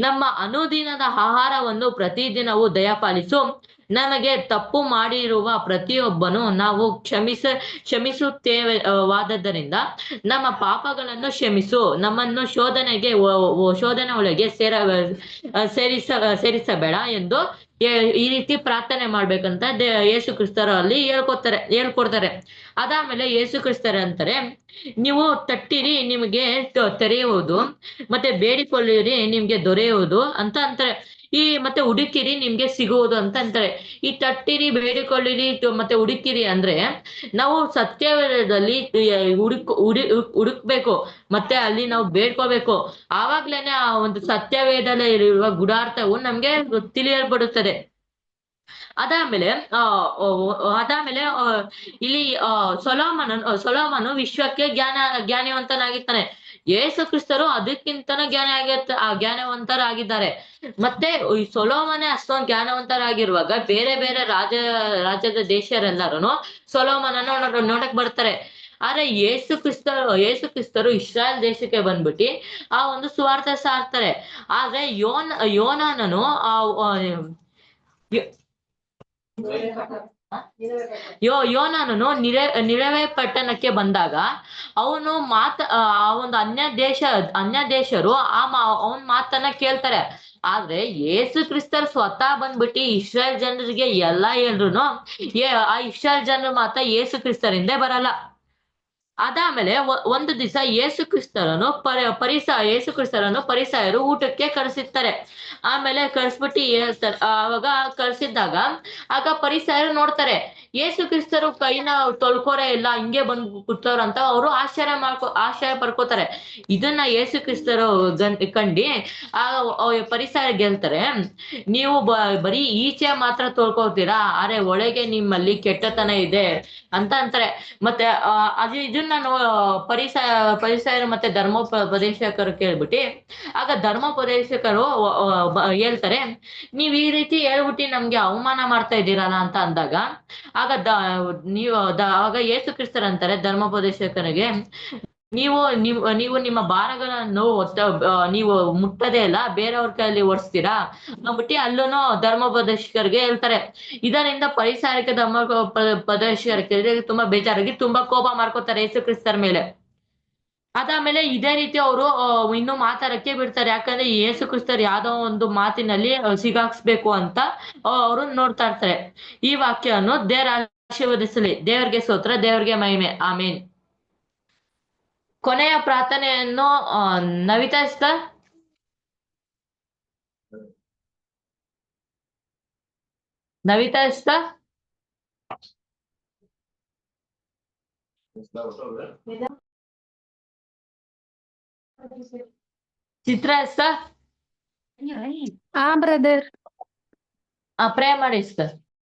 ನಮ್ಮ ಅನುದಿನದ ಆಹಾರವನ್ನು ಪ್ರತಿದಿನವೂ ದಯಪಾಲಿಸು, ನಮಗೆ ತಪ್ಪು ಮಾಡಿರುವ ಪ್ರತಿಯೊಬ್ಬನು ನಾವು ಕ್ಷಮಿಸುತ್ತೇವೆ ವಾದದ್ದರಿಂದ ನಮ್ಮ ಪಾಪಗಳನ್ನು ಕ್ಷಮಿಸು, ನಮ್ಮನ್ನು ಶೋಧನೆ ಒಳಗೆ ಸೇರಿಸಬೇಡ ಎಂದು ಈ ರೀತಿ ಪ್ರಾರ್ಥನೆ ಮಾಡ್ಬೇಕಂತ ಯೇಸು ಕ್ರಿಸ್ತರು ಅಲ್ಲಿ ಹೇಳ್ಕೊಡ್ತಾರೆ. ಅದಾದ್ಮೇಲೆ ಯೇಸು ಕ್ರಿಸ್ತರು ಅಂತಾರೆ, ನೀವು ತಟ್ಟಿರಿ ನಿಮಗೆ ತೆರೆಯುವುದು, ಮತ್ತೆ ಬೇಡಿಕೊಳ್ಳಿರಿ ನಿಮ್ಗೆ ದೊರೆಯುವುದು ಅಂತ ಅಂತಾರೆ. ಮತ್ತೆ ಹುಡುಕಿರಿ ನಿಮ್ಗೆ ಸಿಗುವುದು ಅಂತ ಅಂತಾರೆ. ಈ ತಟ್ಟಿರಿ, ಬೇಡಿಕೊಳ್ಳಿರಿ ಮತ್ತೆ ಹುಡುಕಿರಿ ಅಂದ್ರೆ ನಾವು ಸತ್ಯದಲ್ಲಿ ಹುಡುಕ್ಬೇಕು, ಮತ್ತೆ ಅಲ್ಲಿ ನಾವು ಬೇಡ್ಕೋಬೇಕು. ಆವಾಗ್ಲೇನೆ ಆ ಒಂದು ಸತ್ಯವೇದದಲ್ಲಿ ಇರುವ ಗೂಢಾರ್ಥವು ನಮ್ಗೆ ತಿಳಿಯಲ್ಪಡುತ್ತದೆ. ಅದಾದ್ಮೇಲೆ ಇಲ್ಲಿ ಸೊಲೊಮೋನನು ವಿಶ್ವಕ್ಕೆ ಜ್ಞಾನವಂತನಾಗಿರ್ತಾನೆ. ಯೇಸು ಕ್ರಿಸ್ತರು ಅದಕ್ಕಿಂತನೂ ಜ್ಞಾನವಂತರಾಗಿದ್ದಾರೆ. ಮತ್ತೆ ಈ ಸೊಲೊಮೋನೇ ಅಷ್ಟೊಂದು ಜ್ಞಾನವಂತರಾಗಿರುವಾಗ ಬೇರೆ ಬೇರೆ ರಾಜ್ಯದ ದೇಶರೆಲ್ಲರೂ ಸೊಲೊಮೋನನ್ನು ನೋಡಕ್ ಬರ್ತಾರೆ. ಆದ್ರೆ ಯೇಸು ಕ್ರಿಸ್ತರು ಇಸ್ರಾಯೇಲ್ ದೇಶಕ್ಕೆ ಬಂದ್ಬಿಟ್ಟು ಆ ಒಂದು ಸುವಾರ್ತೆ ಸಾರ್ತಾರೆ. ಆದ್ರೆ ಯೋನನನು ಯೋನನು ನಿನವೆ ಪಟ್ಟಣಕ್ಕೆ ಬಂದಾಗ ಅವನು ಆ ಒಂದು ಅನ್ಯ ದೇಶರು ಅವನ್ ಮಾತನ್ನ ಕೇಳ್ತಾರೆ. ಆದ್ರೆ ಯೇಸು ಕ್ರಿಸ್ತರು ಸ್ವತಃ ಬಂದ್ಬಿಟ್ಟು ಇಸ್ರಾಯೇಲ್ ಜನರಿಗೆ ಎಲ್ಲಾ ಹೇಳಿದ್ರು ಆ ಇಸ್ರಾಯೇಲ್ ಜನರ ಮಾತ ಯೇಸು ಕ್ರಿಸ್ತರಿಂದೇ ಬರಲ್ಲ. ಅದಾದ್ಮೇಲೆ ಒಂದು ದಿವಸ ಯೇಸು ಕ್ರಿಸ್ತರನ್ನು ಪರಿಸಾಯರು ಊಟಕ್ಕೆ ಕರೆಸಿರ್ತಾರೆ. ಆಮೇಲೆ ಕಳ್ಸ್ಬಿಟ್ಟು ಹೇಳ್ತಾರೆ. ಅವಾಗ ಕಳ್ಸಿದ್ದಾಗ ಆಗ ಪರಿಸಾಯರು ನೋಡ್ತಾರೆ, ಯೇಸು ಕ್ರಿಸ್ತರು ಕೈನ ತೊಳ್ಕೋರೆ ಇಲ್ಲ, ಹಿಂಗೆ ಬಂದು ಕೂತವ್ರು ಅಂತ ಅವರು ಆಶ್ಚರ್ಯ ಪಡ್ಕೋತಾರೆ. ಇದನ್ನ ಯೇಸು ಕ್ರಿಸ್ತರು ಕಂಡು ಪರಿಸಾಯರು ಹೇಳ್ತಾರೆ, ನೀವು ಬರೀ ಈಚೆ ಮಾತ್ರ ತೊಳ್ಕೊತೀರಾ, ಆದ್ರೆ ಒಳಗೆ ನಿಮ್ಮಲ್ಲಿ ಕೆಟ್ಟತನ ಇದೆ ಅಂತ ಅಂತಾರೆ. ಮತ್ತೆ ಇದನ್ನ ಪರಿಸಾಯರು ಮತ್ತೆ ಧರ್ಮೋಪದೇಶಕರು ಕೇಳ್ಬಿಟ್ಟು ಆಗ ಧರ್ಮೋಪದೇಶಕರು ಹೇಳ್ತಾರೆ, ನೀವ್ ಈ ರೀತಿ ಹೇಳ್ಬಿಟ್ಟು ನಮ್ಗೆ ಅವಮಾನ ಮಾಡ್ತಾ ಇದ್ದೀರಲ್ಲ ಅಂತ ಅಂದಾಗ ಆಗ ಯೇಸು ಕ್ರಿಸ್ತರು ಅಂತಾರೆ ಧರ್ಮೋಪದೇಶಕರಿಗೆ, ನೀವು ನಿಮ್ಮ ಭಾರಗಳನ್ನು ನೀವು ಮುಟ್ಟದೇ ಇಲ್ಲ, ಬೇರೆಯವ್ರ ಕೈಯಲ್ಲಿ ಓಡಿಸ್ತೀರಾ ಅಂದ್ಬಿಟ್ಟು ಅಲ್ಲೂ ಧರ್ಮೋಪದೇಶಕರಿಗೆ ಹೇಳ್ತಾರೆ. ಇದರಿಂದ ಪರಿಸಾರಕ್ಕೆ ಧರ್ಮೋಪದೇಶಕರಿಗೆ ತುಂಬಾ ಬೇಜಾರಾಗಿ ತುಂಬಾ ಕೋಪ ಮಾಡ್ಕೋತಾರೆ ಯೇಸು ಕ್ರಿಸ್ತರ ಮೇಲೆ. ಅದಾದ್ಮೇಲೆ ಇದೇ ರೀತಿ ಅವರು ಇನ್ನು ಮಾತಾಡಕ್ಕೆ ಬಿಡ್ತಾರೆ. ಯಾಕಂದ್ರೆ ಯೇಸು ಕ್ರಿಸ್ತರು ಯಾವ್ದೋ ಒಂದು ಮಾತಿನಲ್ಲಿ ಸಿಗಾಕ್ಸ್ಬೇಕು ಅಂತ ಅವರು ನೋಡ್ತಾ ಇರ್ತಾರೆ. ಈ ವಾಕ್ಯವನ್ನು ದೇವರ ಆಶೀರ್ವದಿಸಲಿ. ದೇವರಿಗೆ ಸ್ತೋತ್ರ, ದೇವರಿಗೆ ಮಹಿಮೆ. ಆಮೇನ್. ಕೊನೆಯ ಪ್ರಾರ್ಥನೆಯನ್ನು ನವಿತಾ ಚಿತ್ರ ಬ್ರದರ್. ಪ್ರೇ ಮಾಡಿ ಸಿಸ್ಟರ್.